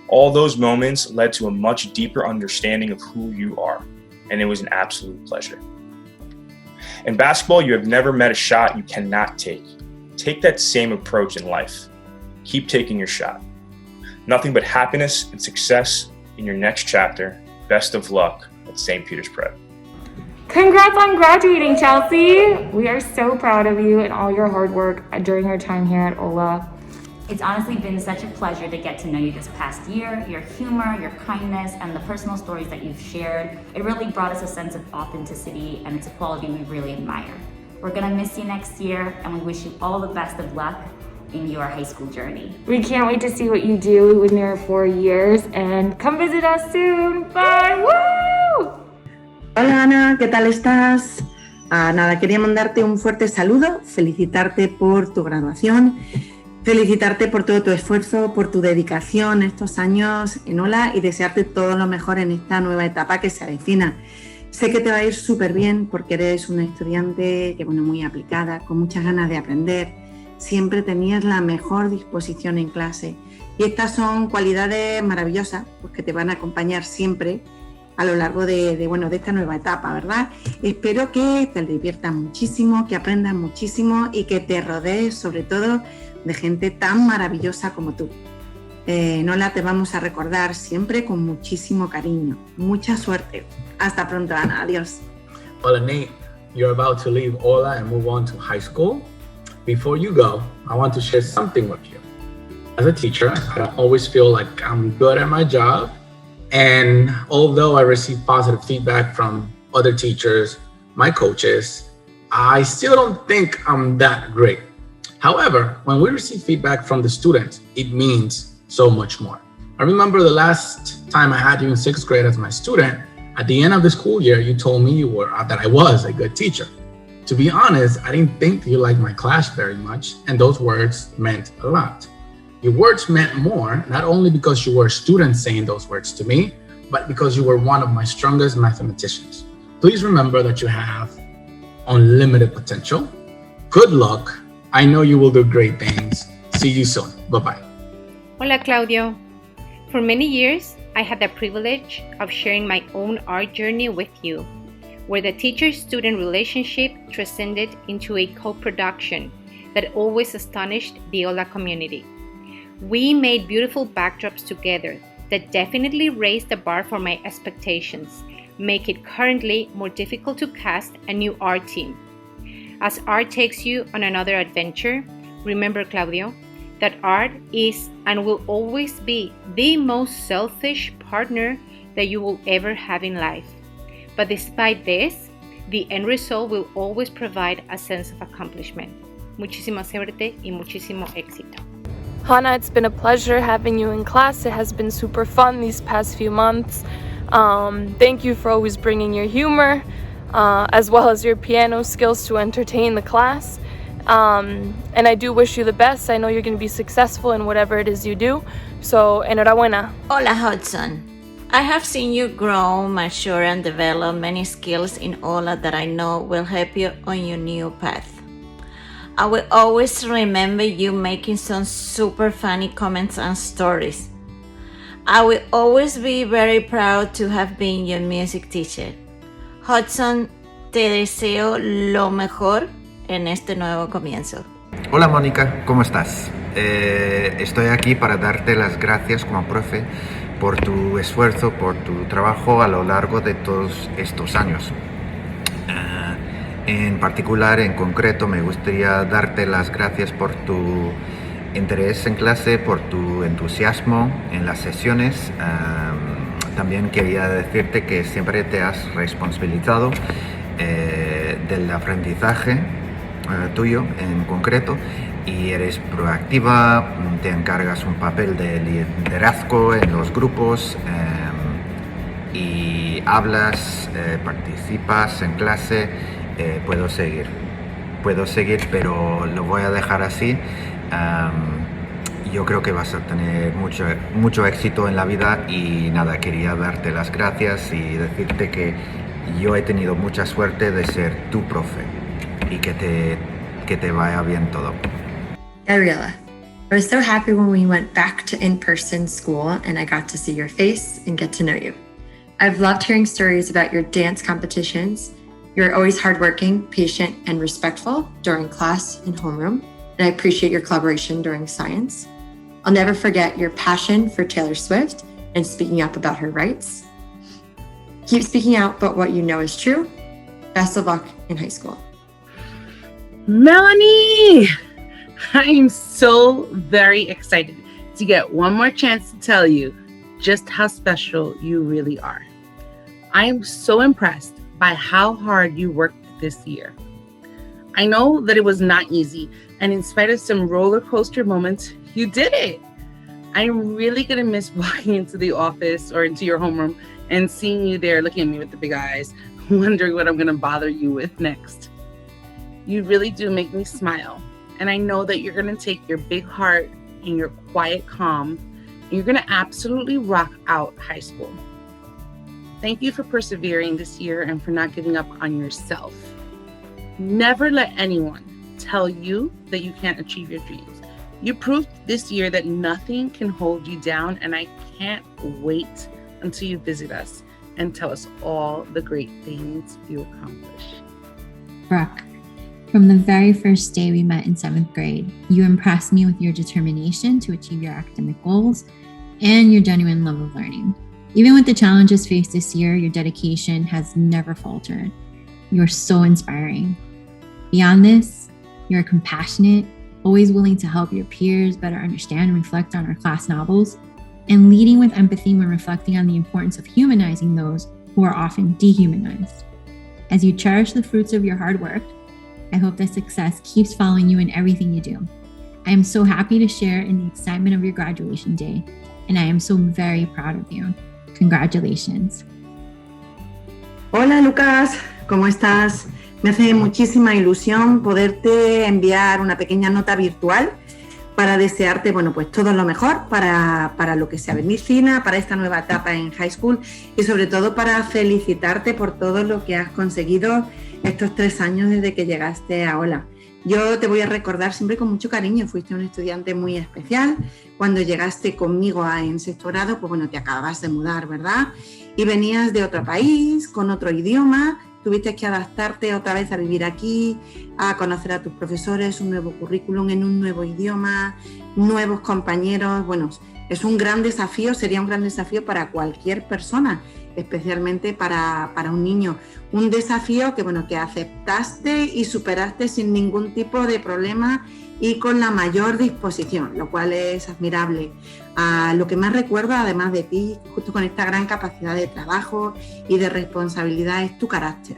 S20: all those moments led to a much deeper understanding of who you are, and it was an absolute pleasure. In basketball, you have never met a shot you cannot take. Take that same approach in life. Keep taking your shot. Nothing but happiness and success in your next chapter. Best of luck at St. Peter's Prep.
S21: Congrats on graduating, Chelsea! We are so proud of you and all your hard work during your time here at OLA.
S22: It's honestly been such a pleasure to get to know you this past year. Your humor, your kindness, and the personal stories that you've shared, it really brought us a sense of authenticity, and it's a quality we really admire. We're gonna miss you next year, and we wish you all the best of luck in your high school journey.
S21: We can't wait to see what you do in your 4 years, and come visit us soon. Bye! Woo!
S3: Hola Ana, ¿qué tal estás? Nada, quería mandarte un fuerte saludo, felicitarte por tu graduación, felicitarte por todo tu esfuerzo, por tu dedicación estos años en OLA y desearte todo lo mejor en esta nueva etapa que se avecina. Sé que te va a ir súper bien porque eres una estudiante que, muy aplicada, con muchas ganas de aprender. Siempre tenías la mejor disposición en clase y estas son cualidades maravillosas pues, que te van a acompañar siempre a lo largo de esta nueva etapa, ¿verdad? Espero que te diviertas muchísimo, que aprendas muchísimo y que te rodees sobre todo de gente tan maravillosa como tú. Nola, te vamos a recordar siempre con muchísimo cariño. Mucha suerte. Hasta pronto, Ana. Adiós.
S23: Hola, Nate. You're about to leave OLA and move on to high school. Before you go, I want to share something with you. As a teacher, I don't always feel like I'm good at my job. And although I receive positive feedback from other teachers, my coaches, I still don't think I'm that great. However, when we receive feedback from the students, it means so much more. I remember the last time I had you in 6th grade as my student. At the end of the school year, you told me that I was a good teacher. To be honest, I didn't think you liked my class very much, and those words meant a lot. Your words meant more, not only because you were a student saying those words to me, but because you were one of my strongest mathematicians. Please remember that you have unlimited potential. Good luck. I know you will do great things. See you soon. Bye-bye.
S24: Hola, Claudio. For many years, I had the privilege of sharing my own art journey with you, where the teacher-student relationship transcended into a co-production that always astonished the OLA community. We made beautiful backdrops together that definitely raised the bar for my expectations, make it currently more difficult to cast a new art team. As art takes you on another adventure, remember, Claudio, that art is and will always be the most selfish partner that you will ever have in life. But despite this, the end result will always provide a sense of accomplishment. Muchísima suerte y muchísimo éxito.
S25: Hannah, it's been a pleasure having you in class. It has been super fun these past few months. Thank you for always bringing your humor, as well as your piano skills to entertain the class. And I do wish you the best. I know you're going to be successful in whatever it is you do. So, enhorabuena.
S26: Hola, Hudson. I have seen you grow, mature, and develop many skills in OLA that I know will help you on your new path. I will always remember you making some super funny comments and stories. I will always be very proud to have been your music teacher. Hudson, te deseo lo mejor en este nuevo comienzo.
S19: Hola Mónica, ¿cómo estás? Estoy aquí para darte las gracias como profe por tu esfuerzo, por tu trabajo a lo largo de todos estos años. En particular, en concreto, me gustaría darte las gracias por tu interés en clase, por tu entusiasmo en las sesiones. También quería decirte que siempre te has responsabilizado del aprendizaje tuyo en concreto y eres proactiva, te encargas un papel de liderazgo en los grupos y hablas, participas en clase, puedo seguir, pero lo voy a dejar así. Yo creo que vas a tener mucho éxito en la vida y nada, quería darte las gracias y decirte que yo he tenido mucha suerte de ser tu profe y que te vaya bien todo.
S4: Gabriela, I was so happy when we went back to in-person school and I got to see your face and get to know you. I've loved hearing stories about your dance competitions. You're always hardworking, patient, and respectful during class and homeroom, and I appreciate your collaboration during science. I'll never forget your passion for Taylor Swift and speaking up about her rights. Keep speaking out about what you know is true. Best of luck in high school.
S1: Melanie, I am so very excited to get one more chance to tell you just how special you really are. I am so impressed by how hard you worked this year. I know that it was not easy, and in spite of some roller coaster moments, you did it. I'm really gonna miss walking into the office or into your homeroom and seeing you there looking at me with the big eyes, wondering what I'm gonna bother you with next. You really do make me smile, and I know that you're gonna take your big heart and your quiet calm, and you're gonna absolutely rock out high school. Thank you for persevering this year and for not giving up on yourself. Never let anyone tell you that you can't achieve your dreams. You proved this year that nothing can hold you down, and I can't wait until you visit us and tell us all the great things you accomplish.
S6: Brooke, from the very first day we met in 7th grade, you impressed me with your determination to achieve your academic goals and your genuine love of learning. Even with the challenges faced this year, your dedication has never faltered. You're so inspiring. Beyond this, you're compassionate, always willing to help your peers better understand and reflect on our class novels, and leading with empathy when reflecting on the importance of humanizing those who are often dehumanized. As you cherish the fruits of your hard work, I hope that success keeps following you in everything you do. I am so happy to share in the excitement of your graduation day, and I am so very proud of you. Congratulations.
S3: Hola Lucas, ¿cómo estás? Me hace muchísima ilusión poderte enviar una pequeña nota virtual para desearte, bueno, pues todo lo mejor para lo que se avecina, para esta nueva etapa en high school y sobre todo para felicitarte por todo lo que has conseguido estos 3 años desde que llegaste a Ola. Yo te voy a recordar siempre con mucho cariño, fuiste un estudiante muy especial. Cuando llegaste conmigo en 6º grado, pues bueno, te acababas de mudar, ¿verdad? Y venías de otro país, con otro idioma, tuviste que adaptarte otra vez a vivir aquí, a conocer a tus profesores, un nuevo currículum en un nuevo idioma, nuevos compañeros. Bueno, es un gran desafío, sería un gran desafío para cualquier persona, especialmente para un niño. Un desafío que, bueno, que aceptaste y superaste sin ningún tipo de problema y con la mayor disposición, lo cual es admirable. Lo que más recuerdo, además de ti, justo con esta gran capacidad de trabajo y de responsabilidad, es tu carácter.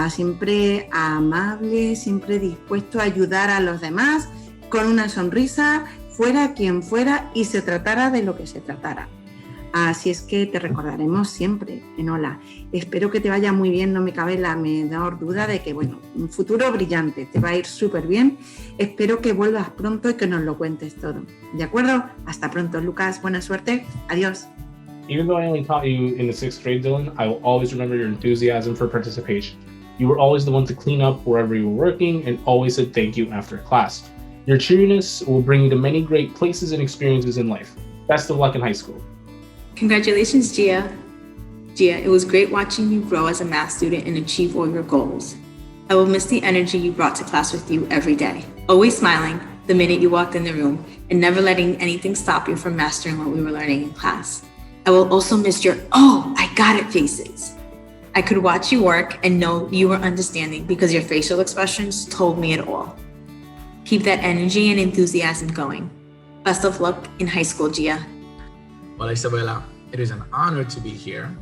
S3: Siempre amable, siempre dispuesto a ayudar a los demás, con una sonrisa, fuera quien fuera y se tratara de lo que se tratara. Así es que te recordaremos siempre en Ola. Espero que te vaya muy bien, no me cabe la menor duda de que, bueno, un futuro brillante, te va a ir súper bien. Espero que vuelvas pronto y que nos lo cuentes todo. ¿De acuerdo? Hasta pronto, Lucas. Buena suerte. Adiós.
S2: Even though I only taught you in the 6th grade, Dylan, I will always remember your enthusiasm for participation. You were always the one to clean up wherever you were working and always said thank you after class. Your cheeriness will bring you to many great places and experiences in life. Best of luck in high school.
S18: Congratulations, Gia. Gia, it was great watching you grow as a math student and achieve all your goals. I will miss the energy you brought to class with you every day, always smiling the minute you walked in the room and never letting anything stop you from mastering what we were learning in class. I will also miss your, oh, I got it faces. I could watch you work and know you were understanding because your facial expressions told me it all. Keep that energy and enthusiasm going. Best of luck in high school, Gia.
S23: Hola Isabella, it is an honor to be here.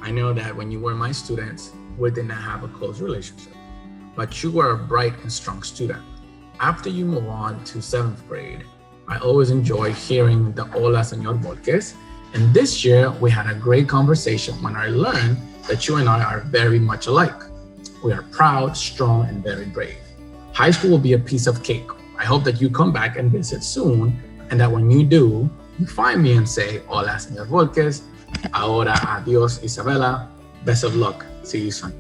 S23: I know that when you were my students, we did not have a close relationship. but you were a bright and strong student. After you move on to 7th grade, I always enjoy hearing the Hola, Señor Volquez. And this year, we had a great conversation when I learned that you and I are very much alike. We are proud, strong, and very brave. High school will be a piece of cake. I hope that you come back and visit soon, and that when you do, you find me and say, Hola, Señor Volquez. Ahora, adios, Isabella. Best of luck. See you soon.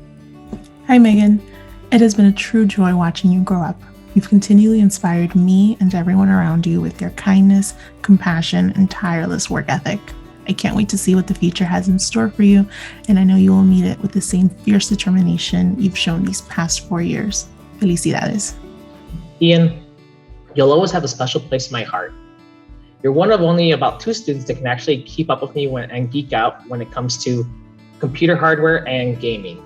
S7: Hi, Megan. It has been a true joy watching you grow up. You've continually inspired me and everyone around you with your kindness, compassion, and tireless work ethic. I can't wait to see what the future has in store for you, and I know you will meet it with the same fierce determination you've shown these past 4 years. Felicidades.
S15: Ian, you'll always have a special place in my heart. You're one of only about 2 students that can actually keep up with me and geek out when it comes to computer hardware and gaming.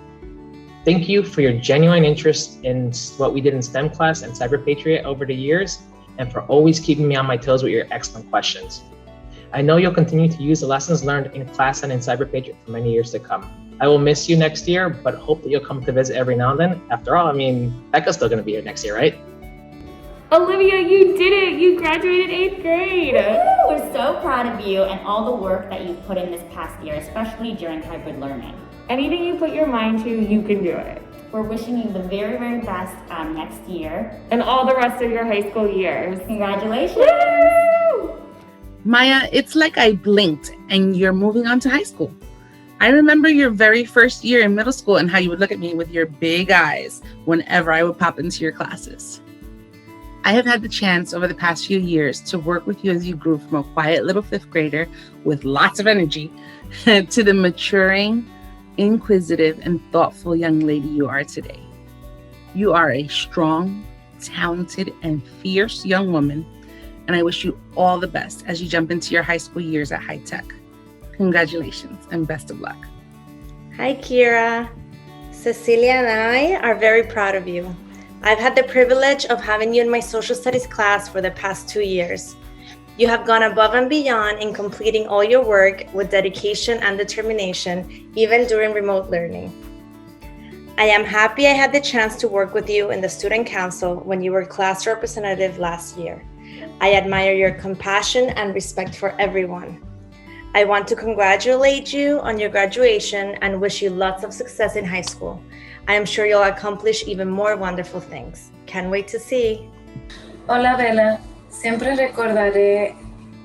S15: Thank you for your genuine interest in what we did in STEM class and Cyber Patriot over the years, and for always keeping me on my toes with your excellent questions. I know you'll continue to use the lessons learned in class and in Cyber Patriot for many years to come. I will miss you next year, but hope that you'll come to visit every now and then. After all, I mean, Becca's still gonna be here next year, right?
S21: Olivia, you did it! You graduated 8th grade!
S22: Woo! We're so proud of you and all the work that you've put in this past year, especially during hybrid learning.
S21: Anything you put your mind to, you can do it.
S22: We're wishing you the very, very best next year.
S21: And all the rest of your high school years.
S22: Congratulations!
S21: Woo!
S1: Maya, it's like I blinked and you're moving on to high school. I remember your very first year in middle school and how you would look at me with your big eyes whenever I would pop into your classes. I have had the chance over the past few years to work with you as you grew from a quiet little 5th grader with lots of energy to the maturing, inquisitive, and thoughtful young lady you are today. You are a strong, talented, and fierce young woman, and I wish you all the best as you jump into your high school years at High Tech. Congratulations and best of luck.
S11: Hi, Kira. Cecilia and I are very proud of you. I've had the privilege of having you in my social studies class for the past 2 years. You have gone above and beyond in completing all your work with dedication and determination, even during remote learning. I am happy I had the chance to work with you in the Student Council when you were class representative last year. I admire your compassion and respect for everyone. I want to congratulate you on your graduation and wish you lots of success in high school. I am sure you'll accomplish even more wonderful things. Can't wait to see.
S5: Hola, Bella. Siempre recordaré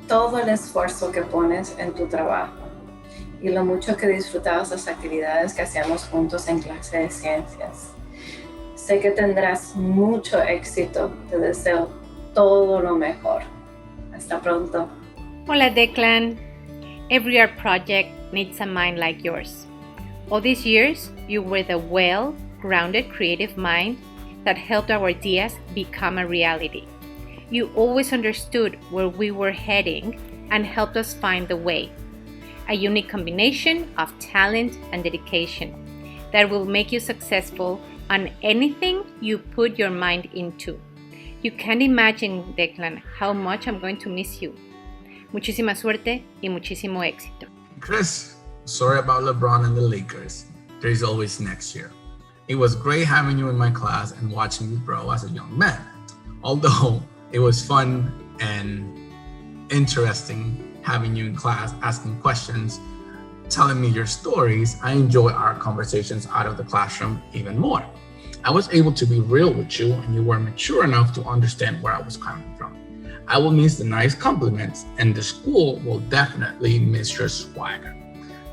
S5: todo el esfuerzo que pones en tu trabajo y lo mucho que disfrutabas las actividades que hacíamos juntos en clase de ciencias. Sé que tendrás mucho éxito. Te deseo todo lo mejor. Hasta pronto.
S24: Hola, Declan. Every art project needs a mind like yours. All these years, you were the well-grounded creative mind that helped our ideas become a reality. You always understood where we were heading and helped us find the way. A unique combination of talent and dedication that will make you successful on anything you put your mind into. You can't imagine, Declan, how much I'm going to miss you. Muchísima suerte y muchísimo éxito.
S23: Chris, sorry about LeBron and the Lakers. There's always next year. It was great having you in my class and watching you grow as a young man. Although it was fun and interesting having you in class, asking questions, telling me your stories, I enjoy our conversations out of the classroom even more. I was able to be real with you and you were mature enough to understand where I was coming from. I will miss the nice compliments and the school will definitely miss your swagger.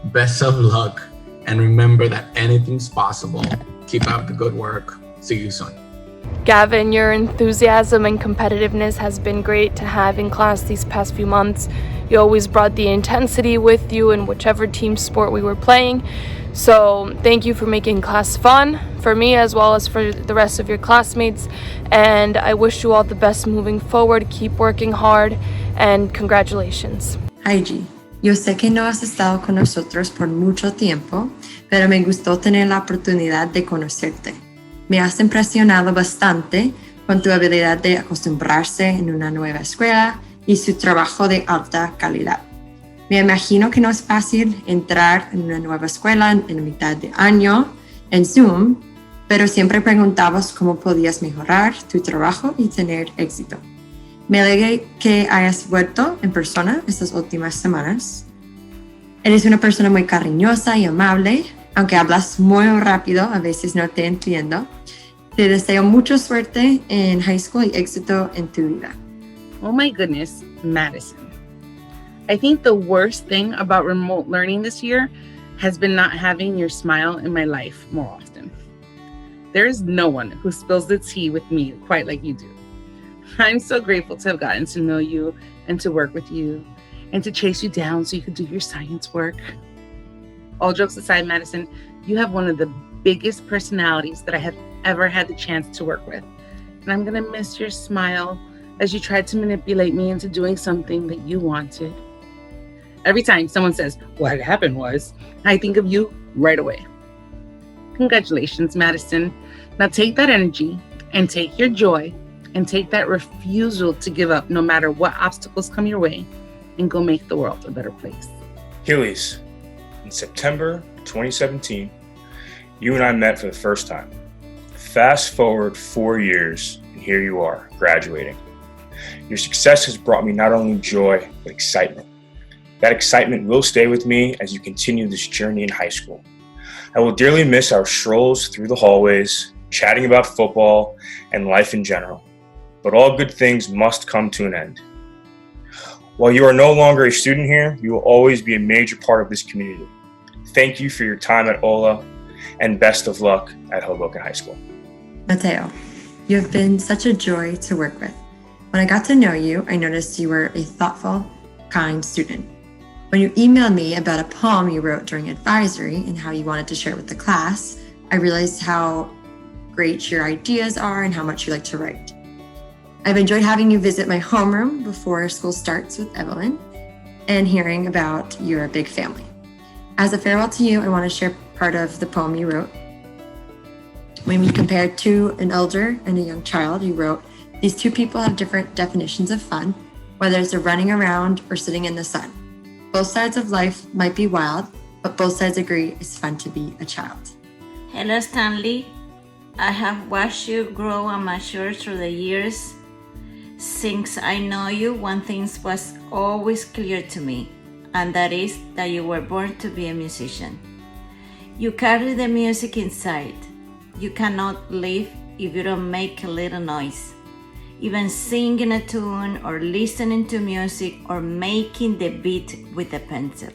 S23: Best of luck and remember that anything's possible. Keep up the good work. See you soon.
S25: Gavin, your enthusiasm and competitiveness has been great to have in class these past few months. You always brought the intensity with you in whichever team sport we were playing. So thank you for making class fun for me as well as for the rest of your classmates. And I wish you all the best moving forward. Keep working hard and congratulations.
S4: Hi, G. Yo sé que no has estado con nosotros por mucho tiempo, pero me gustó tener la oportunidad de conocerte. Me has impresionado bastante con tu habilidad de acostumbrarse en una nueva escuela y su trabajo de alta calidad. Me imagino que no es fácil entrar en una nueva escuela en mitad de año en Zoom, pero siempre preguntabas cómo podías mejorar tu trabajo y tener éxito. Me alegra que hayas vuelto en persona estas últimas semanas. Eres una persona muy cariñosa y amable, aunque hablas muy rápido, a veces no te entiendo. Te deseo mucha suerte en high school y éxito en tu vida.
S1: Oh my goodness, Madison. I think the worst thing about remote learning this year has been not having your smile in my life more often. There is no one who spills the tea with me quite like you do. I'm so grateful to have gotten to know you and to work with you and to chase you down so you could do your science work. All jokes aside, Madison, you have one of the biggest personalities that I have ever had the chance to work with. And I'm gonna miss your smile as you tried to manipulate me into doing something that you wanted. Every time someone says, what happened was, I think of you right away. Congratulations, Madison. Now take that energy and take your joy and take that refusal to give up no matter what obstacles come your way and go make the world a better place.
S20: Heelys, in September 2017, you and I met for the first time. Fast forward 4 years, and here you are, graduating. Your success has brought me not only joy, but excitement. That excitement will stay with me as you continue this journey in high school. I will dearly miss our strolls through the hallways, chatting about football and life in general. But all good things must come to an end. While you are no longer a student here, you will always be a major part of this community. Thank you for your time at Ola, and best of luck at Hoboken High School.
S4: Mateo, you have been such a joy to work with. When I got to know you, I noticed you were a thoughtful, kind student. When you emailed me about a poem you wrote during advisory and how you wanted to share it with the class, I realized how great your ideas are and how much you like to write. I've enjoyed having you visit my homeroom before school starts with Evelyn and hearing about your big family. As a farewell to you, I want to share part of the poem you wrote. When we compared to an elder and a young child, you wrote, these two people have different definitions of fun, whether it's running around or sitting in the sun. Both sides of life might be wild, but both sides agree it's fun to be a child.
S26: Hello, Stanley. I have watched you grow and mature through the years. Since I know you, one thing was always clear to me, and that is that you were born to be a musician. You carry the music inside. You cannot live if you don't make a little noise. Even singing a tune or listening to music or making the beat with a pencil.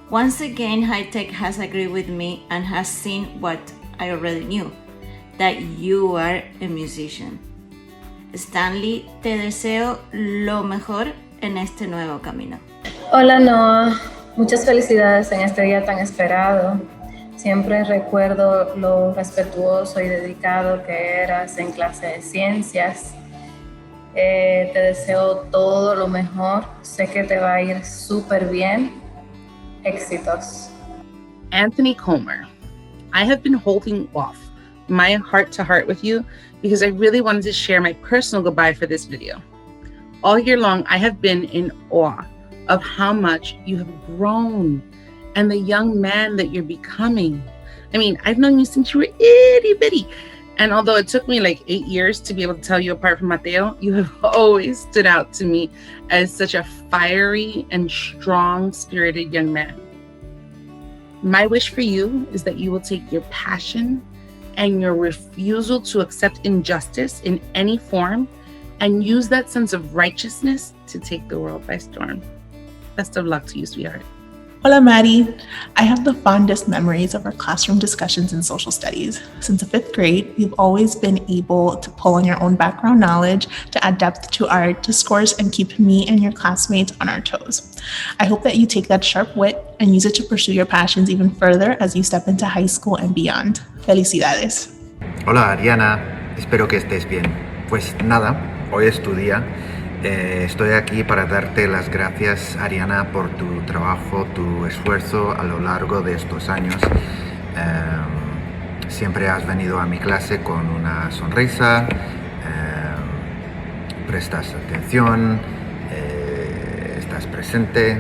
S26: Once again, High Tech has agreed with me and has seen what I already knew, that you are a musician. Stanley, te deseo lo mejor en este nuevo camino.
S5: Hola Noah, muchas felicidades en este día tan esperado. Siempre recuerdo lo respetuoso y dedicado que eras en clase de ciencias. Te deseo todo lo mejor. Sé que te va a ir súper bien. Éxitos.
S1: Anthony Comer, I have been holding off my heart-to-heart with you because I really wanted to share my personal goodbye for this video. All year long, I have been in awe of how much you have grown and the young man that you're becoming. I mean, I've known you since you were itty bitty. And although it took me like 8 years to be able to tell you apart from Mateo, you have always stood out to me as such a fiery and strong-spirited young man. My wish for you is that you will take your passion and your refusal to accept injustice in any form and use that sense of righteousness to take the world by storm. Best of luck to you, sweetheart.
S7: Hola, Maddie. I have the fondest memories of our classroom discussions in social studies. Since the 5th grade, you've always been able to pull on your own background knowledge to add depth to our discourse and keep me and your classmates on our toes. I hope that you take that sharp wit and use it to pursue your passions even further as you step into high school and beyond. Felicidades.
S19: Hola, Ariana. Espero que estés bien. Pues nada, hoy es tu día. Estoy aquí para darte las gracias, Ariana, por tu trabajo, tu esfuerzo a lo largo de estos años. Siempre has venido a mi clase con una sonrisa, prestas atención, estás presente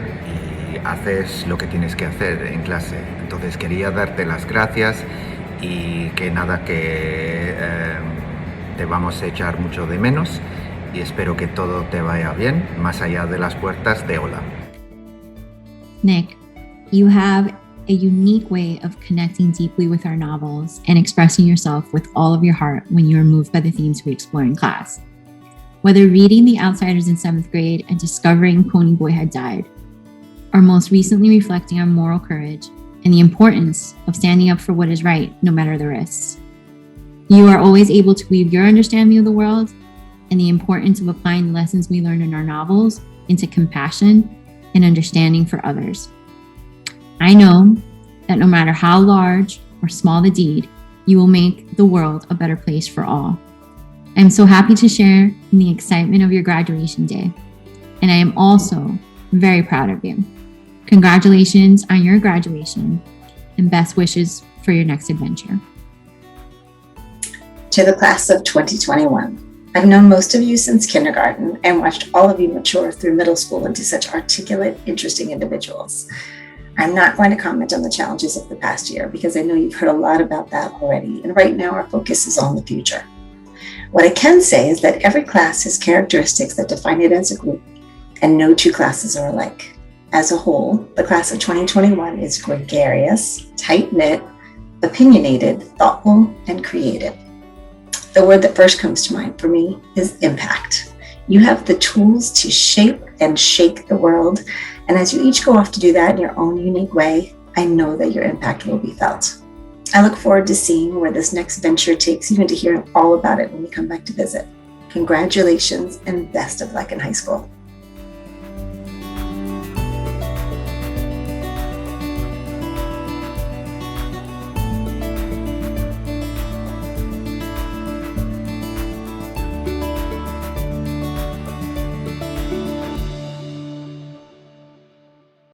S19: y haces lo que tienes que hacer en clase. Entonces quería darte las gracias y que nada, que te vamos a echar mucho de menos y espero que todo te vaya bien más allá de las puertas de Ola.
S6: Nick, you have a unique way of connecting deeply with our novels and expressing yourself with all of your heart when you are moved by the themes we explore in class. Whether reading The Outsiders in 7th grade and discovering Pony Boy Had Died, or most recently reflecting on moral courage and the importance of standing up for what is right, no matter the risks. You are always able to weave your understanding of the world and the importance of applying the lessons we learn in our novels into compassion and understanding for others. I know that no matter how large or small the deed, you will make the world a better place for all. I am so happy to share in the excitement of your graduation day, and I am also very proud of you. Congratulations on your graduation and best wishes for your next adventure.
S17: To the class of 2021, I've known most of you since kindergarten and watched all of you mature through middle school into such articulate, interesting individuals. I'm not going to comment on the challenges of the past year because I know you've heard a lot about that already, and right now our focus is on the future. What I can say is that every class has characteristics that define it as a group, and no two classes are alike. As a whole, the class of 2021 is gregarious, tight-knit, opinionated, thoughtful, and creative. The word that first comes to mind for me is impact. You have the tools to shape and shake the world, and as you each go off to do that in your own unique way, I know that your impact will be felt. I look forward to seeing where this next venture takes you and to hearing all about it when we come back to visit. Congratulations and best of luck in high school.